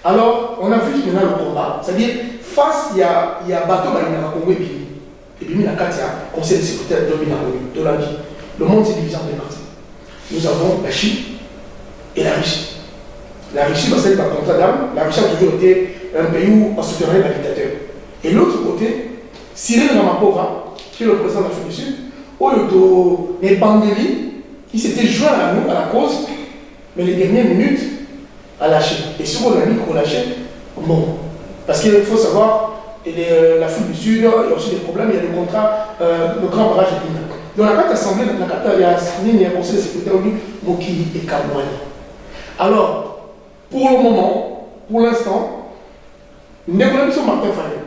Alors, on a vu maintenant le combat, c'est-à-dire, face, il y a bateau, il y a Congo et puis il y a conseil de sécurité de la vie. Le monde s'est divisé en deux parties. Nous avons la Chine et la Russie. La Russie, parce qu'elle est en contrat d'armes, la Russie a toujours été un pays où on soutenait la dictature. Et l'autre côté, Cyril Ramaphosa, qui est le président de l'Afrique du Sud, où les Bandeli, qui s'étaient joints à nous, à la cause, mais les dernières minutes, a lâché. Et si on a dit qu'on lâchait, bon. Parce qu'il faut savoir, l'Afrique du Sud, il y a aussi des problèmes, il y a le contrat, le grand barrage de Guinée. Dans la carte assemblée, il y a signé un conseil de sécurité ONU, Mokili et Kamouani. Alors, pour le moment, pour l'instant, Ndeko Martin Fayou,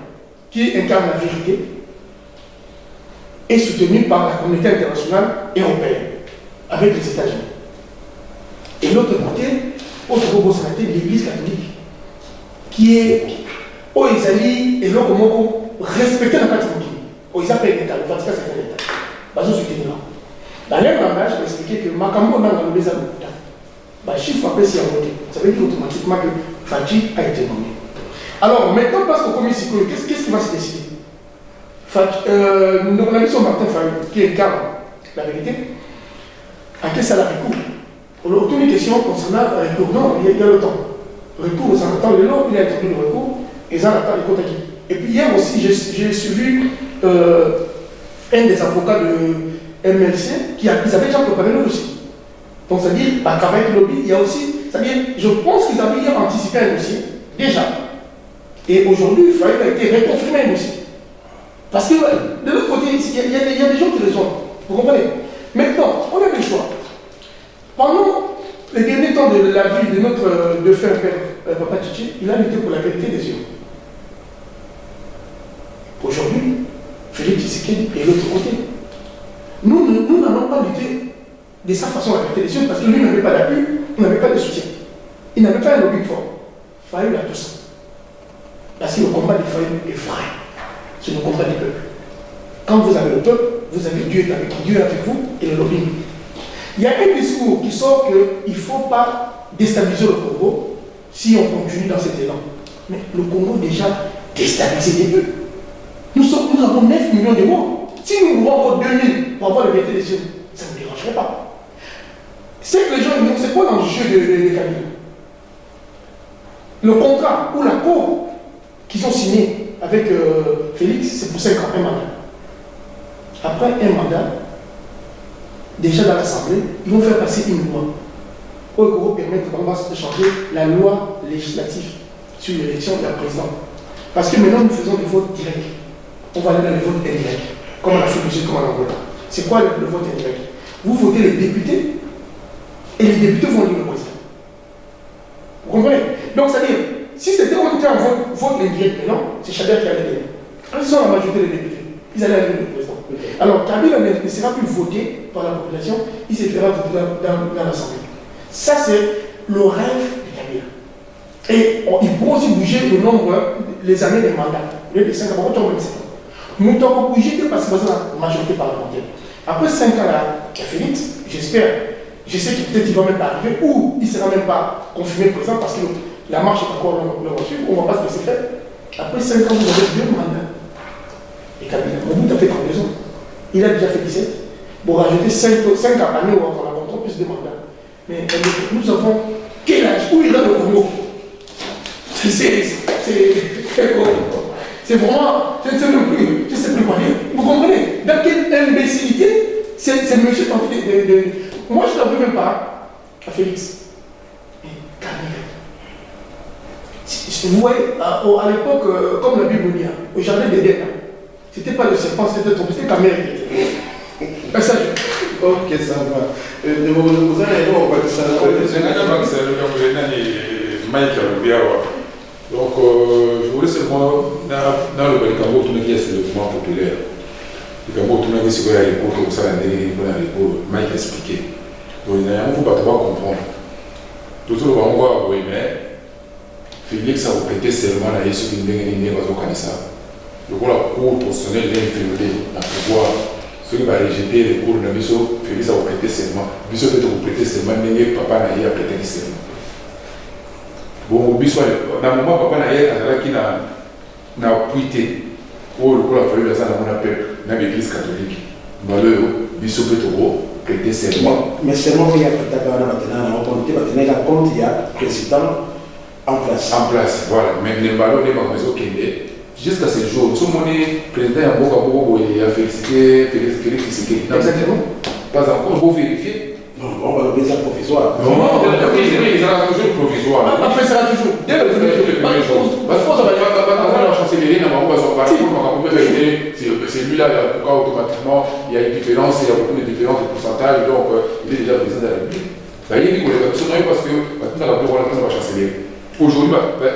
qui incarne la vérité, est soutenu par la communauté internationale européenne, avec les États-Unis. Et l'autre côté, autre robot sanitaire, l'Église catholique, qui est au Isali et l'Okomoko, respecté la carte Mokili. Au Isapé l'État, le Vatican c'est l'État. Bazo soutenir. Dans leur langage, je vais expliquer que Makambo n'a pas le besoin de l'État. Le chiffre après s'y a voté. Ça veut dire automatiquement que Fadji a été nommé. Alors, maintenant, parce qu'au comité psychologique, qu'est-ce qui va se décider? Nous avons son Martin Fayou, qui incarne la vérité, à quel salaire il court? On a aucune question concernant le recours. Non, il y a le temps. Recours, ça attend le lot, il a attendu le recours, et ça attend les comptes. Et puis hier aussi, j'ai suivi un des avocats de MLC qui avaient déjà préparé le dossier. Donc, c'est-à-dire, à travers le lobby, il y a aussi, c'est-à-dire, je pense qu'ils avaient hier anticipé un dossier, déjà. Et aujourd'hui, il a été reconfirmé un dossier. Parce que de l'autre côté, il y a des gens qui les ont. Vous comprenez? Maintenant, on a le choix. Pendant les derniers temps de la vie de notre défunt père, Papa Tchichi, il a lutté pour la vérité des yeux. Aujourd'hui, Félix Tshisekedi est de l'autre côté. Nous n'allons pas lutter de sa façon la vérité des yeux parce que lui n'avait pas d'appui, il n'avait pas de soutien. Il n'avait pas un lobby fort. Fayou a tout ça. Parce que le combat des Fayou est vrai. C'est le combat du peuple. Quand vous avez le peuple, vous avez Dieu avec vous et le lobbying. Il y a un discours qui sort qu'il ne faut pas déstabiliser le Congo si on continue dans cet élan. Mais le Congo déjà déstabilisé des peuples. Nous avons 9 millions de morts. Si nous mourons encore 2000 pour avoir la vérité des yeux, ça ne nous dérangerait pas. C'est que les gens, c'est quoi l'enjeu de Kabila? Le contrat ou l'accord qu'ils ont signé avec Félix, c'est pour 5 ans, un mandat. Après un mandat, déjà dans l'Assemblée, ils vont faire passer une loi qui va permettre de changer la loi législative sur l'élection de la présidente. Parce que maintenant, nous faisons des votes directs. On va aller dans les votes indirects, comme en Afrique du Sud, comme en Angola. C'est quoi le vote indirect? Vous votez les députés et les députés vont élire le président. Vous comprenez? Donc, c'est-à-dire, si c'était en vote indirect maintenant, c'est Chabert qui allait gagner. Quand ils sont la majorité des députés, ils allaient élire le président. Alors, Kabila ne sera plus voté par la population, il se fera voter dans l'Assemblée. Ça, c'est le rêve de Kabila. Et il pourra aussi bouger le nombre, les années des mandats. Au lieu de 5 ans, on va 7 ans. Nous avons bougé parce que c'est la majorité parlementaire. Après 5 ans, il y a Félix, j'espère. Je sais qu'il peut-être il ne va même pas arriver, ou il ne sera même pas confirmé président parce que la marche est encore le reçu, on ne va pas se laisser faire. Après 5 ans, vous avez 2 mandats. Et Kabila, Mobutu a fait 32 ans. Il a déjà fait 17. Bon, rajouter 5 années où on a encore plus de mandats. Mais nous avons quel âge? Où il a le Congo? C'est vraiment, je ne sais plus quoi dire. Vous comprenez? Dans quelle imbécilité c'est monsieur tenté de. Moi, je ne l'en veux même pas à Félix. Mais Kabila. Vous voyez, à l'époque, comme la Bible dit, au jardin d'Éden, c'était pas le serpent, c'était Kabila qui était. Passage. Ok, ça va. De mon cousin, on va dire ça. Donc, je voulais seulement, dans le Cambo, tout le monde qui est sur le mouvement populaire. Le Cambo, tout le monde qui est sur les cours, comme ça, Mike a expliqué. Donc, il y a un groupe à devoir comprendre. Tout le monde va voir, oui, mais Félix a répété seulement la Yesu qui n'est pas au Kanissa. Donc, la cour constitutionnelle vient infirmer à pouvoir ce qui va rejeter les cours de Bisso, Félix a prêté serment. Bisso peut prêter serment, mais papa n'a pas prêté serment. Bon, Bisso, dans le moment, papa n'a pas prêté. Oh, le coup a fallu la salle à mon appel, dans l'église catholique. Malheureux, Bisso peut prêter serment. Mais serment, il y a maintenant, il y a président en place. En place, voilà. Mais les ballons, les magasins jusqu'à ce jour, tout le monde est président à Boka et a félicité Félix Tshisekedi. Exactement. Pas encore, il faut vérifier. Non, on va le mettre provisoire. Non, il sera toujours provisoire. Après, ça sera toujours. Dès le premier jour. Parce que la chancellerie n'a pas besoin de c'est lui-là, automatiquement, il y a une différence, il y a beaucoup de différences de pourcentage, donc il est déjà président de la République. Il y a des collaborations parce que maintenant, la la chancellerie. Aujourd'hui,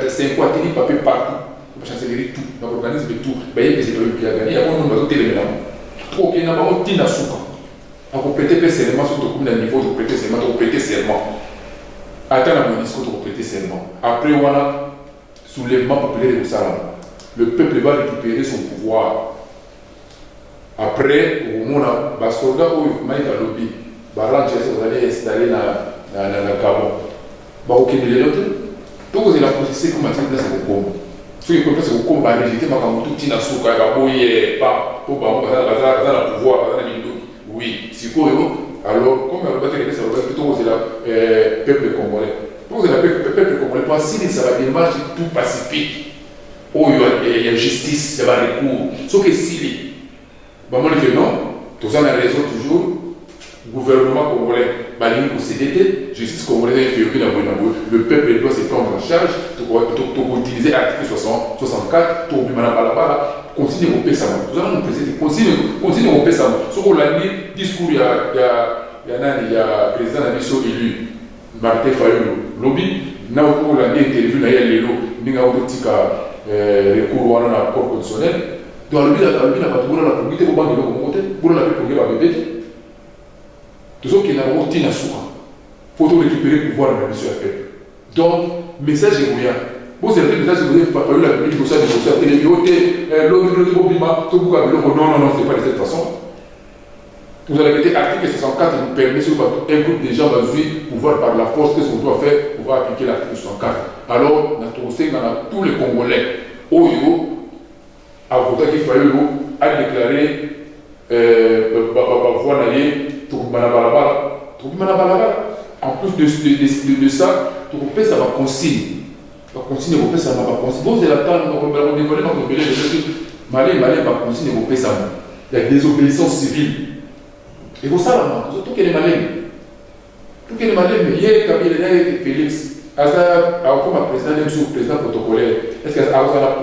c'est un quatrième papier partout. La chancellerie, tout. Dans l'organisme, tout. Il y a des pays qui ont gagné, il y a un nombre de téléménages. Trop qu'il y a un petit nasouka. À compléter serment sur le niveau de prêter serment, de prêter serment. Attends mon discours de prêter serment. Après, on a soulèvement populaire de Salam. Le peuple va récupérer son pouvoir. Après, au moment où les soldats ont été lobby, vous allez installer dans le Gabon. Ok, mais les autres, donc vous avez la position comme un place au Congo. Ce qui est compris, c'est au Congo, rejeter ma tout petit nasouka, pas pour le pouvoir, oui, si vous alors, comme le plutôt c'est le peuple congolais. Donc, le peuple congolais, pour si ça va démarche tout pacifique, où il y a justice, il y a recours. Sauf que si, moi je dis non, tout ça a raison toujours, gouvernement congolais, CDT, justice congolaise le peuple doit se prendre en charge, pour utiliser l'article 64, pour continuer au PSAM. Nous allons nous présenter, continuer au PSAM. Ce qu'on a dit, discours, il y a le président Nabiso élu, Martin Fayulu, lobby, nous avons dit interview, nous avons dit recours à la Cour constitutionnelle. Donc, le but de la publicité, pour la bébé. Tout ce qui est dans le il faut récupérer le pouvoir de la mission à peuple. Donc, message est rien. Vous avez le message que vous n'avez pas eu la public, vous avez la télévision, non, c'est pas de cette façon. Vous avez été article 64 qui vous permet, si un groupe de gens va pouvoir par la force, qu'est-ce qu'on doit faire pour pouvoir appliquer l'article 64. Alors, on a tous les Congolais, Oyo, à voter qu'il fallait a déclaré, en plus de ça, ça va consigne. Va consigne vos ça va consigne. Vous avez la temps, on va dévoiler notre belé de Malé va consigne vos ça. Il y a désobéissance civile. Et vous savez, tout qui est malin. Tout qui est malin, mais hier, Kabila et Félix, comme un président, même sous président protocolaire, est-ce qu'il a le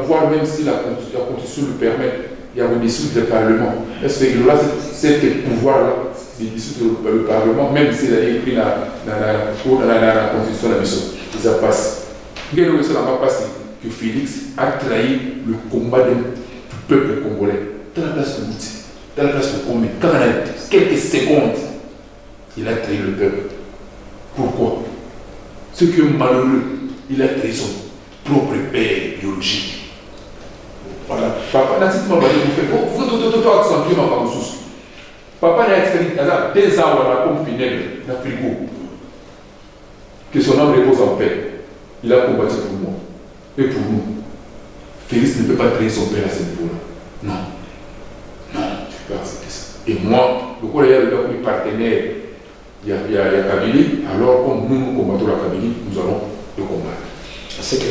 pouvoir, même si la Constitution le permet, il y a une dissoute du Parlement. Est-ce qu'il aura cet pouvoir-là de dissoudre le Parlement, même s'il a écrit dans la Constitution de la mission? Ça passe. Ce qui n'a pas passé, que Félix a trahi le combat du peuple congolais. Dans la place de Mouti, dans la place de Comé, quand on a quelques secondes, il a trahi le peuple. Pourquoi? Ce qui est malheureux, il a trahi son propre père biologique. Voilà. Papa n'a pas dit vous accentuer ma ressource. Papa n'a été des ans comme funèbre dans le frigo. Que son âme repose en paix. Il a combattu pour moi. Et pour nous. Félix ne peut pas traiter son père à ce niveau-là. Non. Non, je peux accepter ça. Et moi, le coup, il y a le partenaire. Il y a Kabili. Alors, comme nous combattons la Kabili, nous allons le combattre. C'est que M.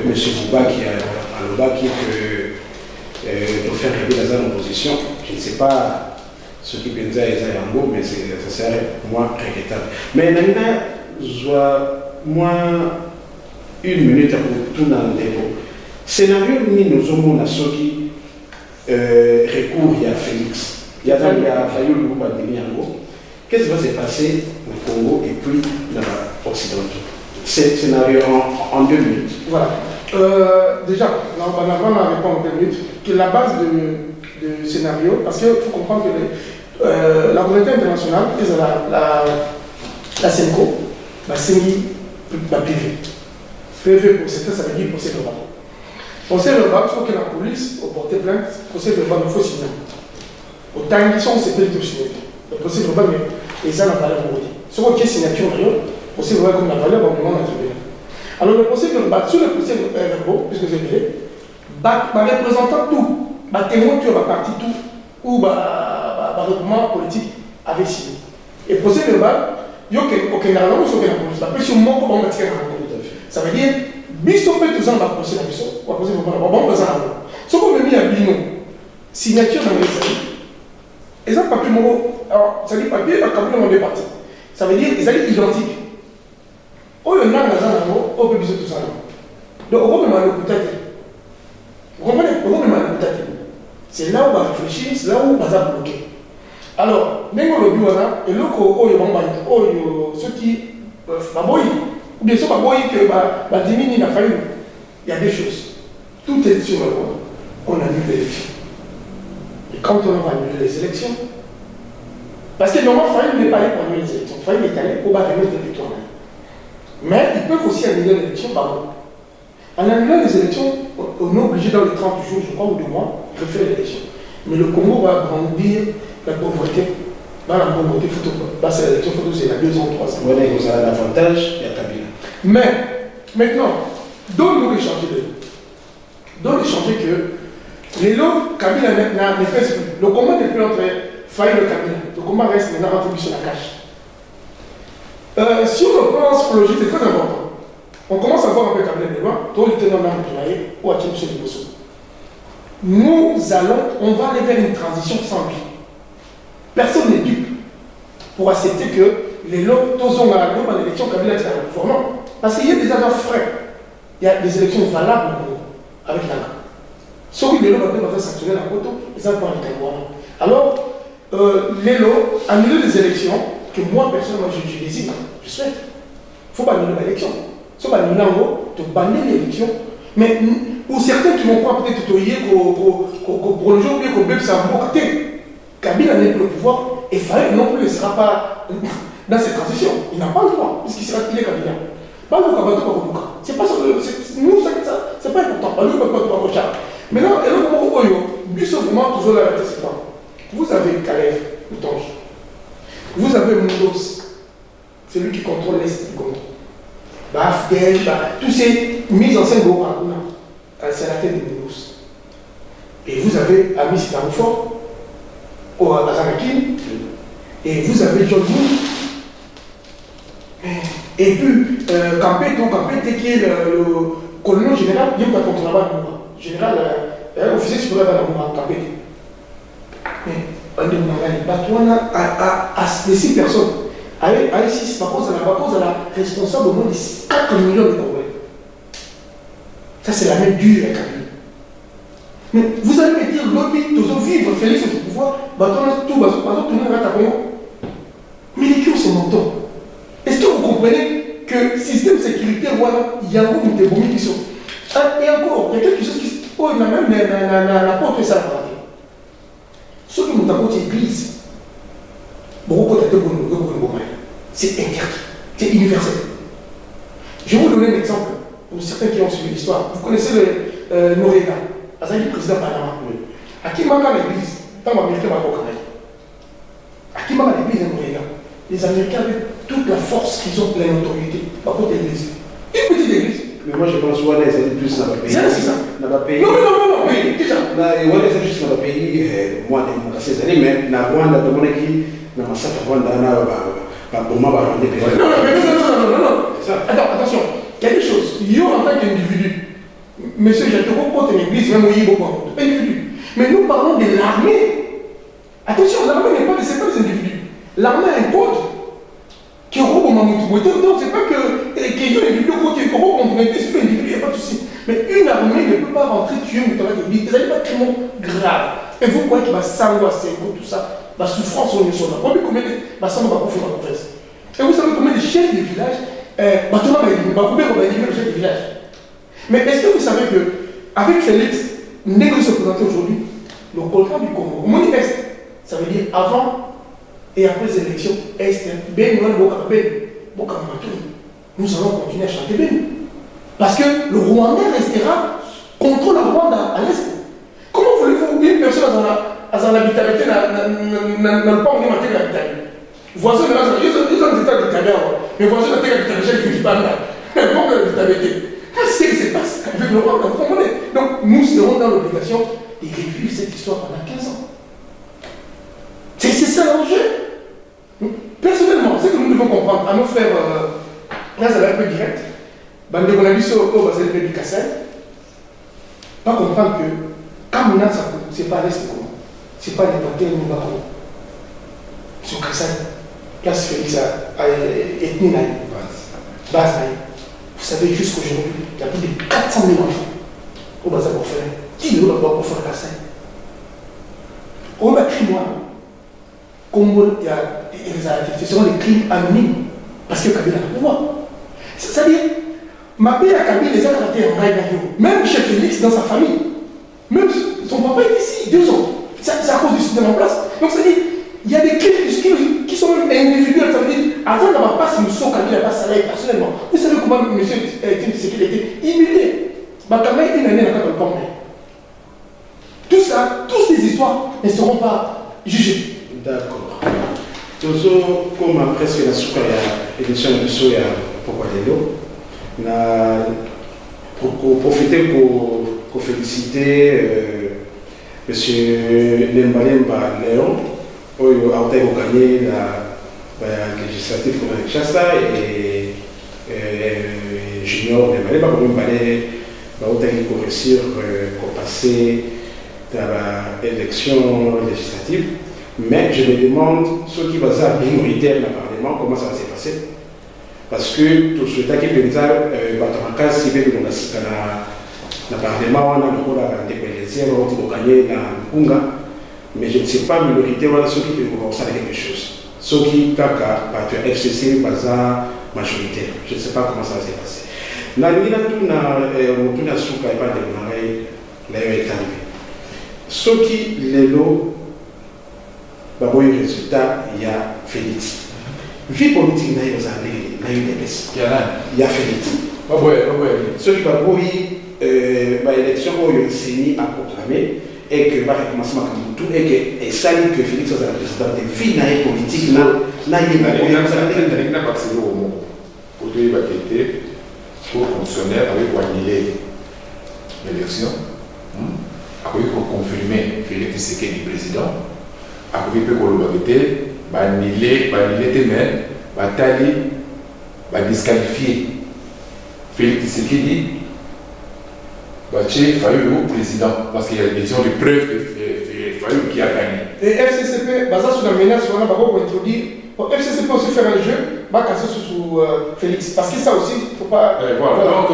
Bouba qui a le bas qui est de faire rêver dans l'opposition. Je ne sais pas ce qui pense à Yango, mais ça serait moins regrettable. Mais maintenant, je vois moins une minute pour tout dans le débat. Scénario, nous avons qui recours à Félix. Il y a fallu le groupe à Yango. Qu'est-ce qui va se passer au Congo et puis dans l'Occident? C'est scénario en 2 minutes. Voilà. Déjà, avant de répondre en 2 minutes, que la base du scénario, parce qu'il faut comprendre que la communauté internationale, la CENCO, la CENI, la PV. PV pour certains, ça veut dire procès global. Procès verbal, il faut que la police ait porté plainte. Procès verbal, il faut signer. Au temps qui sont, c'est pas du tout signé. Le procès verbal, mais ça n'a pas valeur pour dire. Ce qui est signature d'ailleurs, le procès verbal comme la valeur, on demande à tribunal. Alors le procès verbal, sur le procès verbal, puisque j'ai dit, ma représentant tout, ma témoin, tu as parti tout, ou ma regroupement politique avait signé. Et le procès verbal, il y a aucun argent sur la police. Parce que si on manque, on va tirer un ça veut dire, biso peut tout ça, on va procès la biso, on va procès verbal, on va procès la biso. Ce qu'on met à bino, signature dans les amis, ils ont papier moro, alors ça dit papier, un papier dans deux parties. Ça veut dire, ils sont identiques. Oh, il y a un argent, on peut biso tout ça. Donc, on va me le vous comprenez? On va me le c'est là où on va réfléchir, c'est là où on va bloquer. Alors, n'importe le bureau là, et l'autre, ceux qui, ou bien ceux qui diminuent la faillite, il y a des choses. Tout est sur le point. On annule l'élection. Et quand on va annuler les élections, parce que normalement, Faïl n'est pas allé pour annuler les élections. Faïl est allé pour remettre des victoires. Mais ils peuvent aussi annuler l'élection par contre. En annulant les élections, on est obligé dans les 30 jours, je crois, ou 2 mois, de faire l'élection. Mais le Congo va grandir la pauvreté. Dans la pauvreté, passer l'élection, c'est la 2 ans, 3 ans. Voilà, vous avez l'avantage, il y a Kabila. Mais, maintenant, donne-nous les changer. Donne les changer que les lots, Kabila ne fait plus. Le combat n'est plus entre Faïl et Kabila. Le combat reste maintenant entre lui sur la cache. Sur le plan psychologique, c'est très important. On commence à voir un peu Kabila de loin, toi, le tenant d'âme de l'AE, ou à Kim Bosso. On va aller vers une transition sans vie. Personne n'est dupe pour accepter que les lots, tous ont à l'élection, Kabila est à non. Parce qu'il y a des agents frais. Il y a des élections valables avec la main. Sauf que les lots vont faire sanctionner la photo, et ça va être alors, les lots, annuler les élections, que moi, personnellement, je désire, je souhaite. Il ne faut pas annuler l'élection. Si on va annuler en gros, tu bannir l'élection. Mais pour certains qui vont croire peut-être pour le jour où qu'on peut savoir que Kabila n'est plus au pouvoir, et Faïl non plus ne sera pas dans cette transition. Il n'a pas le droit, puisqu'il sera qu'il est Kabila. Pas le droit, c'est pas ça, nous, c'est pas important. Pas le droit, maintenant, et le moment, toujours la vérité, c'est quoi? Vous avez Kalev, Moutange. Vous avez Moundos, c'est lui qui contrôle l'Est du Congo. Bafdel, tous ces mises en scène de Harouna, c'est la tête de Moundos. Et vous avez Amis Sitaroufort, au Azanakin, et vous avez John Moon. Et puis, Campé, qui est le colonel général, il y a un contre-là-bas, général, officier supérieur à la Campé. Mais, les 6 personnes, avec 6, par contre, à la responsable au moins de 4 millions de Congolais. Ça, c'est la même dure avec Kabila. Mais vous allez me dire, lobby, tous vivre, Félix au pouvoir, tout le monde va à Congo. Mais les cures sont montants. Est-ce que vous comprenez que le système sécuritaire, voilà, il y a beaucoup de bombes qui sont. Et encore, il y a quelque chose qui. Oh, il y a même la porte de ça. Ceux qui nous apportent l'église, c'est interdit, c'est universel. Je vais vous donner un exemple pour certains qui ont suivi l'histoire. Vous connaissez le Noriega, le président Panama. À qui manque l'église, tant l'Américain va au Canada. À qui manque l'église de Noriega? Les Américains avec toute la force qu'ils ont pour la notoriété, par contre l'église. Une petite église. Mais moi je pense que les aides plus dans le pays. C'est ça. Dans le pays. Non, oui, déjà. Les aides juste dans le pays, moi, dans ces années, mais dans le Rwanda, dans le qui, dans le massacre Rwanda, dans le moment, non. Attends, attention. Il y a des choses. Yo, en tant qu'individu, monsieur, j'ai te propose une église, même au Yibo, individu. Mais nous parlons de l'armée. Attention, l'armée n'est pas des individus. L'armée a un code. Qui est au donc c'est pas que y a un individu qui est au individu, il n'y a pas de souci. Mais une armée ne peut pas rentrer tuer une église. Ça n'est pas tellement grave. Et vous croyez qu'il va s'angoisser, tout ça, la souffrance au niveau là. Combien de ça va faire la confesse. Et vous savez combien de chefs de village, le chef de village. Mais est-ce que vous savez qu'avec Félix, n'est que se présenter aujourd'hui, le contrat du Congo, au monde Est, ça veut dire avant et après les élections, nous allons continuer à chanter Ben. Parce que le Rwandais restera contrôle la Rwanda à l'est. Comment voulez-vous une personne dans un habitabilité n'a pas envie de mater l'habitabilité? Voisin, ils ont des tas de caméras, mais voisin n'a pas l'habitabilité, je ne dis pas là. Mais bon, l'habitabilité. Qu'est-ce qui se passe avec le Rwanda? Donc, nous serons dans l'obligation de revivre cette histoire pendant 15 ans. C'est ça l'enjeu. Personnellement, ce que nous devons comprendre à nos frères, là, ça va être un peu direct. Bande de Bonabiso, au Basel du Kassel, pas comprendre que quand on a ça, c'est pas l'Est, c'est pas les Bantais ou Bakon. C'est au Kassel. Place Félix a ethnie naïve. Base naïve. Vous savez, jusqu'aujourd'hui, il y a plus de 400 000 enfants au Basel pour faire. 10 euros d'abord pour faire Kassel. On va crier moi. Congo, il y a des activités. Ce seront des crimes anonymes. Parce que Kabila a le pouvoir. C'est-à-dire, ma père a Kabila les a traités en rail d'ailleurs. Même chez Félix, dans sa famille. Même son papa est ici, 2 ans. C'est à cause du système en place. Donc, c'est-à-dire, il y a des crimes qui sont même individuels. Ça veut dire, avant d'avoir passé une saut Kabila pas salaire personnellement. Vous savez comment M. Tshisekedi était humilié. Bakama est une année dans le camp. Tout ça, toutes ces histoires ne seront pas jugées. D'accord. Toujours comme presque la soupe à l'édition de Soya pour Guadeloupe, pour profiter pour féliciter M. Lembalemba Léon, qui a gagné la législative pour le Chassa et Junior Lembalemba pour réussir à passer dans l'élection législative. Mais je me demande, ceux qui vont être minoritaires dans le Parlement, comment ça va se passer? Parce que tout ce qui est pensé, si vous avez dans le Parlement, on a le rôle de dépêcher, on va gagner dans le Kunga. Mais je ne sais pas, minoritaire, ceux qui vont faire quelque chose. Ceux qui ont FCC, baza majoritaire. Je ne sais pas comment ça va se passer. Dans le monde, on a souka et pas de l'oreille, l'air est arrivé. Ceux qui les lots, le résultat, il y a Félix. Vie politique, il y a une épaisse. Il y a Félix. Ceux qui ont l'élection, ils ont proclamé et que va recommencer tout et que ça dit que Félix a le président de vie politique. Pour fonctionnaire avec annuler l'élection, pour confirmer Félix Tshisekedi président. Après que l'obalité, annuler mais batali, disqualifier Félix Tshisekedi, Fayou président parce qu'il y a des gens de preuve de Fayou qui a gagné. Et FCCP, basé sur la menace, on va introduire. FCCP aussi faire un jeu, va casser sous Félix. Parce que ça aussi, il ne faut pas. Voilà, donc,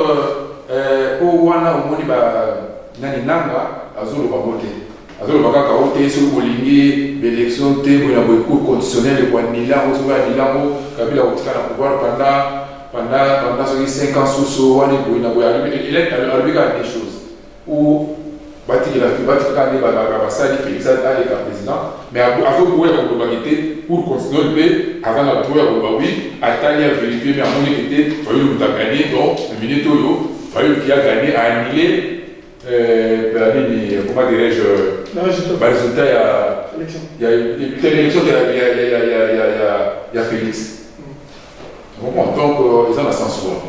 pour Wana, au Moni, Nani Nanga, Azul va voter. Azul va voter sur Bolingi, l'élection, il y a beaucoup de conditionnels, il y a Milan, Kabila a le pouvoir pendant 5 ans sous Wani, il est arrivé à des choses. Où Bati la Félix a été président, mais à vous pour continuer le pays, avant la tour, Atali a vérifié, mais à mon équité, Fayou a gagné, donc le ministre Fayou qui a gagné a annulé, comment dirais-je, le résultat, il y a l'élection, il y a Félix. Donc, ils ont la censure.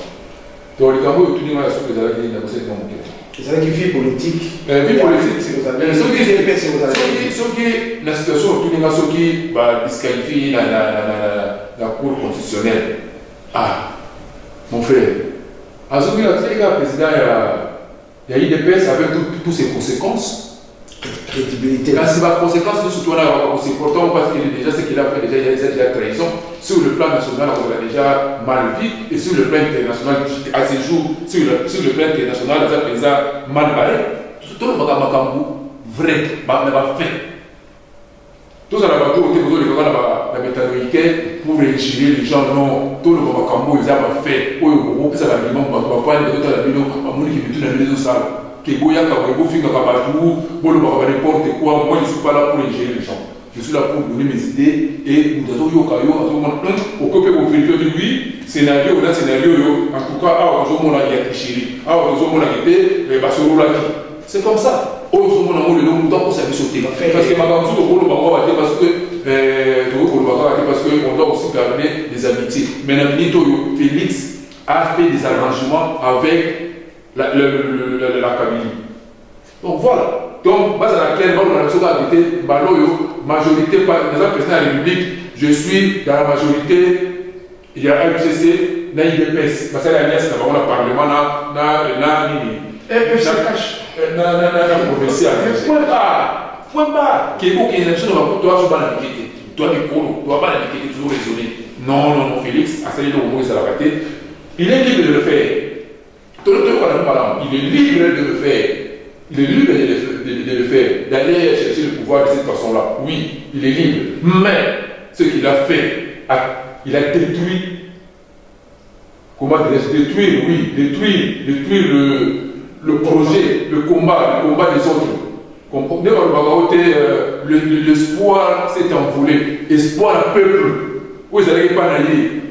Donc, les Camerounais, tout le monde a su que vous avez négocié avec mon cœur. C'est une vie politique. Vie politique, c'est vous avez. Ceux qui, la situation, tout le monde qui disqualifie la Cour constitutionnelle. Ah, mon frère. À ce moment-là, le président, il y a eu des PES avec toutes ses conséquences. Crédibilité. Là, c'est ma conséquence, surtout là, c'est important parce que déjà, ce qu'il a fait, déjà, il y a déjà trahison. Sur le plan national, on l'a déjà mal vu, et sur le plan international, à ces jours, sur le plan international, on a déjà mal barré. Tout le monde vrai, mais pas fait. Tout ça, on a tout la métallurgie pour régirer les gens, non, tout le monde ils ont fait. On peut savoir que on va pas aller dans la vidéo, on va mourir qui est dans la vidéo ça. Que Boya, quand vous finissez par tout, vous n'importe quoi, moi je ne suis pas là pour gérer les gens. je suis là pour donner mes idées et nous avons eu au côté où oui, scénario, là, scénario, en tout cas, il y a des chéris, c'est comme ça. Donc, ça sauter. Parce que parce qu'on doit aussi garder des amitiés. Maintenant, Félix a fait des arrangements avec la Kabylie. Donc voilà. Donc, base à laquelle on a habité, majorité, par exemple, président de la République, je suis dans la majorité, il y a UCC, il y a IDPS, parce que la nièce, on a le Parlement, et ça cache. Provincial. Point barre. Qui est pour qu'il y ait une élection, toi, tu vas l'appliquer. Toi, tu dois pas l'appliquer, toujours raisonner. Non, Félix, à celle-là, au moins, ça l'a raté. Il est libre de le faire. Il est libre de le faire. Il est libre de le faire, d'aller chercher le pouvoir de cette façon-là. Oui, il est libre. Mais ce qu'il a fait, il a détruit. Comment dirais-je? Détruire le projet, le combat des autres. L'espoir s'est envolé. Espoir peuple. Où ils n'arrivent pas à aller.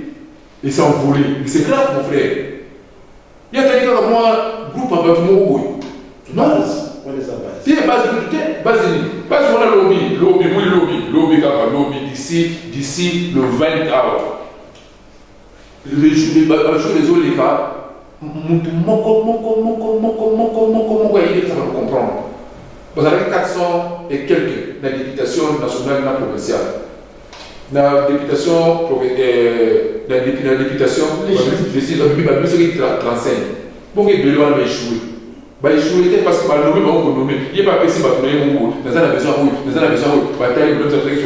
Il s'est envolé. C'est grave, mon frère. Il y a quelqu'un comme moi, groupe en bas, non. C'est base on a lobby d'ici le 20 avril. Les jours les gars, ça va comprendre. Vous avez 400 et quelques dans la députation nationale et provinciale. Dans la députation, législative, 35. Bon, il y a échoué. Échoué parce que il n'y a pas de personne qui a besoin de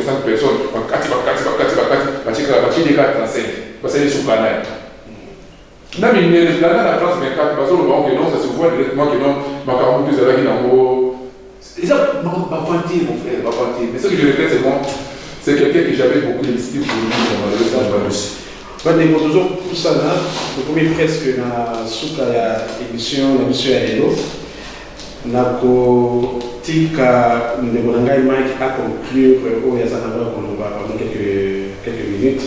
5 personnes, 35. Parce que c'est sur le canal. La France 24, parce que non, ça se voit directement que non, ma carotte, c'est là qui n'a pas. Non, pas mentir, mon frère, pas mentir. Mais ce que je regrette, c'est bon, c'est quelqu'un que j'avais beaucoup d'estime pour lui, dans le stage de Russie. Toujours pour ça, le premier presque na suka ya émission ya lelo nako tika ndeko na ngai Mike a conclure oyo azana ba koloba pendant quelques minutes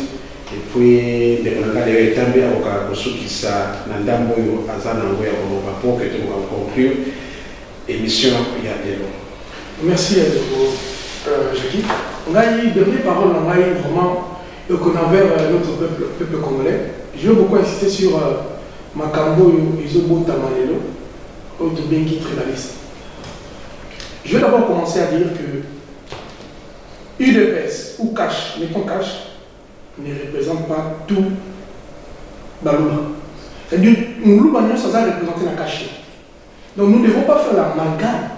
et puis ndeko na ngai ya tambe akoka kosukisa na ndambo oyo azana ngo ya koloba pour que tu conclure émission ya lelo. Merci à vous, Jackie. Ngai dernière parole na ngai vraiment envers notre peuple congolais. Je veux beaucoup insister sur Makambo Izobo Tamalelo, autre bien qui est la liste. Je vais d'abord commencer à dire que UDPS ou Cash, mettons Cash, ne représente pas tout Balouba. C'est-à-dire que nous ne sommes pas représenter la Cash. Donc nous ne devons pas faire l'amalgame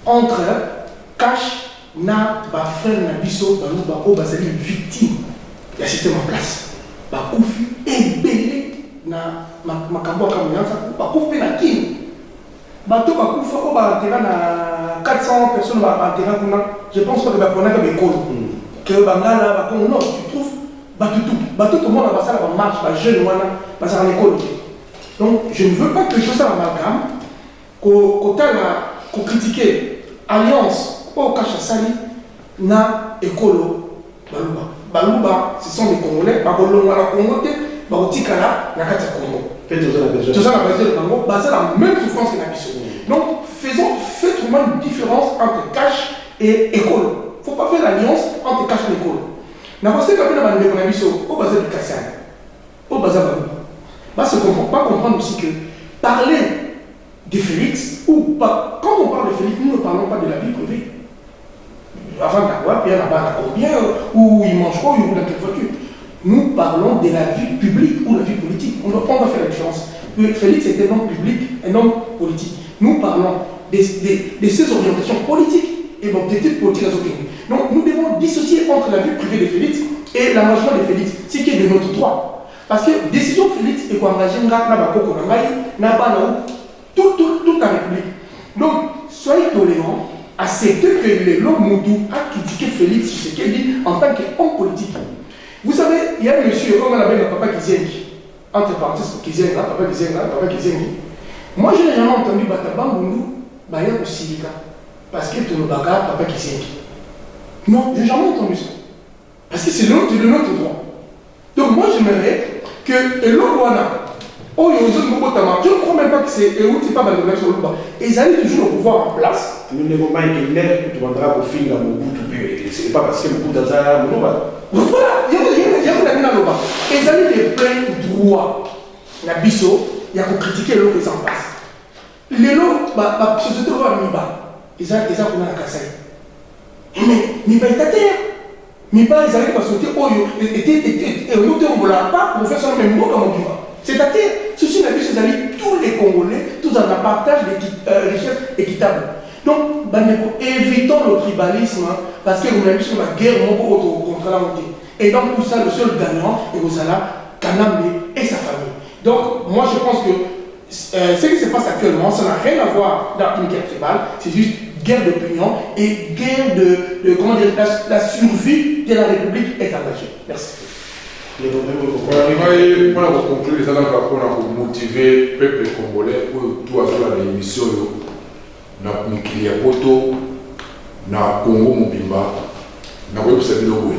entre Cash na frère Nabiso Balouba ou Bazali victime. Il y a un système en place. Bakoufi est belé na makambo akamunyanza, bakoufi na kin. Bato bakoufi ko ba terrain na 400 personnes ba terrain kuna. Je pense pas que ba connaître ba école. Que bangala ba comme non, tu trouves bato tout le monde va ça la marche, ba jeune wana, ba ça en école. Donc je ne veux pas que je sois amalgame ko critiquer alliance au cache sali na écolo Balouba. Balouba, ce sont des Congolais, Babolonga la Congo, Baotikala, la Katia Congo. Tout ça, la même souffrance que la mission. Donc, faites vraiment une différence entre cash et école. Il ne faut pas faire l'alliance entre cash et école. N'a pas la mission au bazar du Kassan, au bazar Balouba. Ce qu'on ne peut pas comprendre aussi que parler de Félix, ou pas, quand on parle de Félix, nous ne parlons pas de la vie privée. Avant d'avoir, puis là-bas, combien, où il mange quoi, où il roule dans quelle voiture. Nous parlons de la vie publique ou de la vie politique. On doit faire la différence. Félix est un homme public, un homme politique. Nous parlons de ses orientations politiques et d'objectifs politiques à aucun. Donc nous devons dissocier entre la vie privée de Félix et l'engagement de Félix, ce qui est de notre droit. Parce que décision Félix est qu'engager toute la République. Donc soyez tolérants. Accepter que l'homme Moudou a critiqué Félix sur ce qu'il dit en tant qu'homme politique. Vous savez, il y a un monsieur, on a appelé Papa Kizengi, entre parenthèses, Kizengi, Papa Kizengi. Moi, je n'ai jamais entendu Bataban Bundu, Baya au Silika, parce que tout le bagarre, Papa Kizengi. Non, j'ai jamais entendu ça. Parce que c'est de notre droit. Donc moi j'aimerais que l'homme je ne crois même pas que c'est pas sur le bas. Et ils allaient toujours le pouvoir en place. Nous ne pouvons pas écrire, tu vendras au film dans mon bout tout peu. C'est pas parce que mon bout d'Azara, mon voilà, il y a ils allaient des pleins droits. La bisso, il y a qu'on critiquer l'eau qui s'en passe. Les lots, la société va à Miba. Ils ont qu'on a la casse. Mais pas état terre. Mais pas les arrivent à sauter. Et on ne l'a pas pour faire ça même mot comme on dit. C'est-à-dire, ceci n'a vu ces amis, tous les Congolais, tous en un partage de richesses équitable. Donc, évitons le tribalisme, parce que nous avons sur la guerre contre la montée. Et donc, tout ça, le seul gagnant, et vous allez Kanambe et sa famille. Donc, moi, je pense que ce qui se passe actuellement, ça n'a rien à voir dans une guerre tribale, c'est juste guerre d'opinion et guerre de comment dire, la survie de la République est engagée. Merci. Pour conclure, les gens pour motiver le peuple congolais pour tout à l'émission na mikili ya poto na Congo mobimba na ko observer le boy.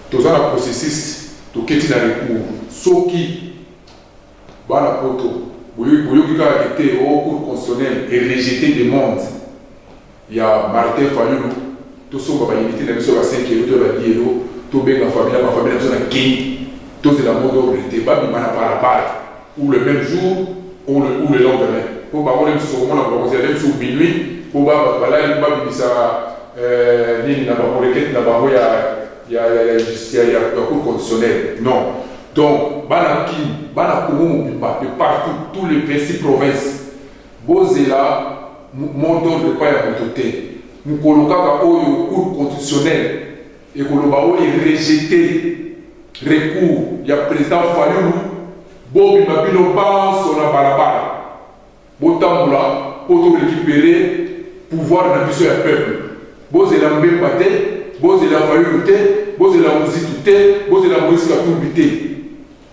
Tout ça la processus to keti na recours soki bana poto boyoki ka été au cour constitutionnel et rejeté des mondes. Il y a Martin Fayulu tout ça va inviter na biso ba 5 euros de la biero to benga famille ma famille na Kenya tout c'est la mode orité ba bi mana para ou le même jour ou le lendemain. Pour voir les choses comment on va faire sur minuit pour voir là il va bisa ni na ba requête na ba il y a cour constitutionnel non donc bana Congo de partout tous les principes provinces bozela mondo de pas ya côté nous colocaka au cour constitutionnel et koloba o rejeté recours il y a président Fayulu bobi mabino ba sur la balabala Botamboula pour récupérer le pouvoir de la peuple. Vous avez la même bataille, vous avez la faillite, vous avez la musique, vous avez la musique à tout buter.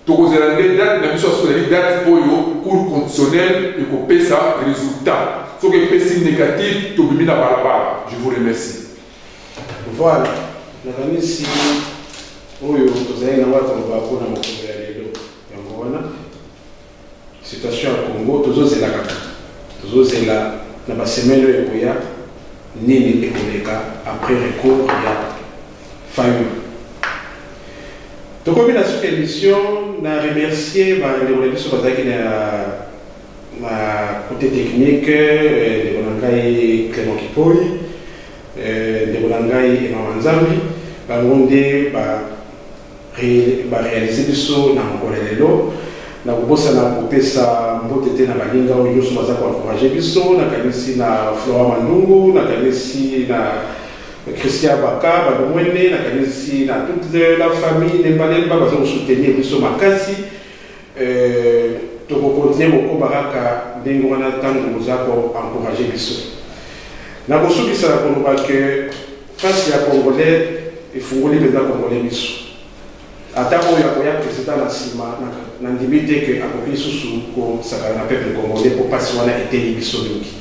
Donc vous avez la mission sur la date pour le cours conditionnel et pour payer ça résultat. Ce qui est signe négatif, tout le monde a je vous remercie. Voilà. Nous ici, vous avez un situation au Congo, toujours c'est la kaka. Toujours c'est la semaine où il y a Nini et après recours, il y a Fayulu. Donc, comme dans cette émission, on a remercié les organisations qui côté technique, les Bonangai Clément Kipoy, les Bonangai Emma Manzambi, qui ont réalisé des choses dans le Colorado. Na kubosa na kupesa mbotete na balinga oyo nyonso baza koencourage biso na kanisi na Flora Mandungu na kanisi na Christian Baka Badomwene na kanisi na toute la famille Nembalemba baza kosoutenir biso makasi tokokontinue kokobaraka ndenge wana ntango boza koencourage biso na kosukisa koloba ke face ya Congolais efungoli mpenza Congolais biso ata oyo akoya président na nsima na ndimi te ke akoki lisusu kosakana na peuple congolais mpo mpasi wana eteli biso mingi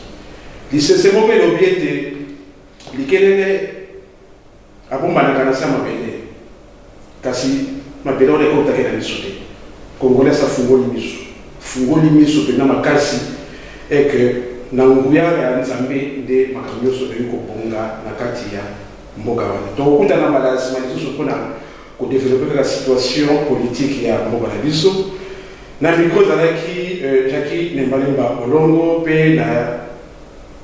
lisese moko elobi ete likelele abombanaka na se ya mabele kasi mabele wana ekotake na miso te congolais afungoli miso mpenza makasi eke na nguya ya nzambe nde makambo nyonso oyi kobonga na kati ya mboka wana tokokutana mbala nsima lisusu mpona pour développer la situation politique à Mboka-Biso. Na micro zalaki Jackie Nembalemba Olongo pe na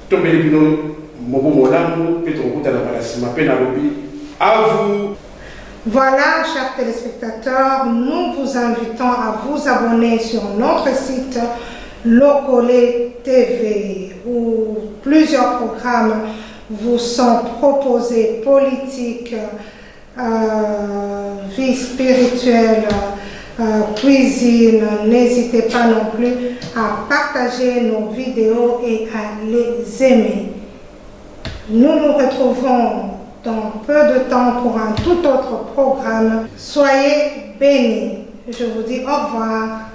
tombeli bino mobo molambo pe tokuta na balasima pe na lobi à vous. Voilà, chers téléspectateurs, nous vous invitons à vous abonner sur notre site Lokole TV où plusieurs programmes vous sont proposés, politiques, vie spirituelle, cuisine. N'hésitez pas non plus à partager nos vidéos et à les aimer. Nous nous retrouvons dans peu de temps pour un tout autre programme. Soyez bénis. Je vous dis au revoir.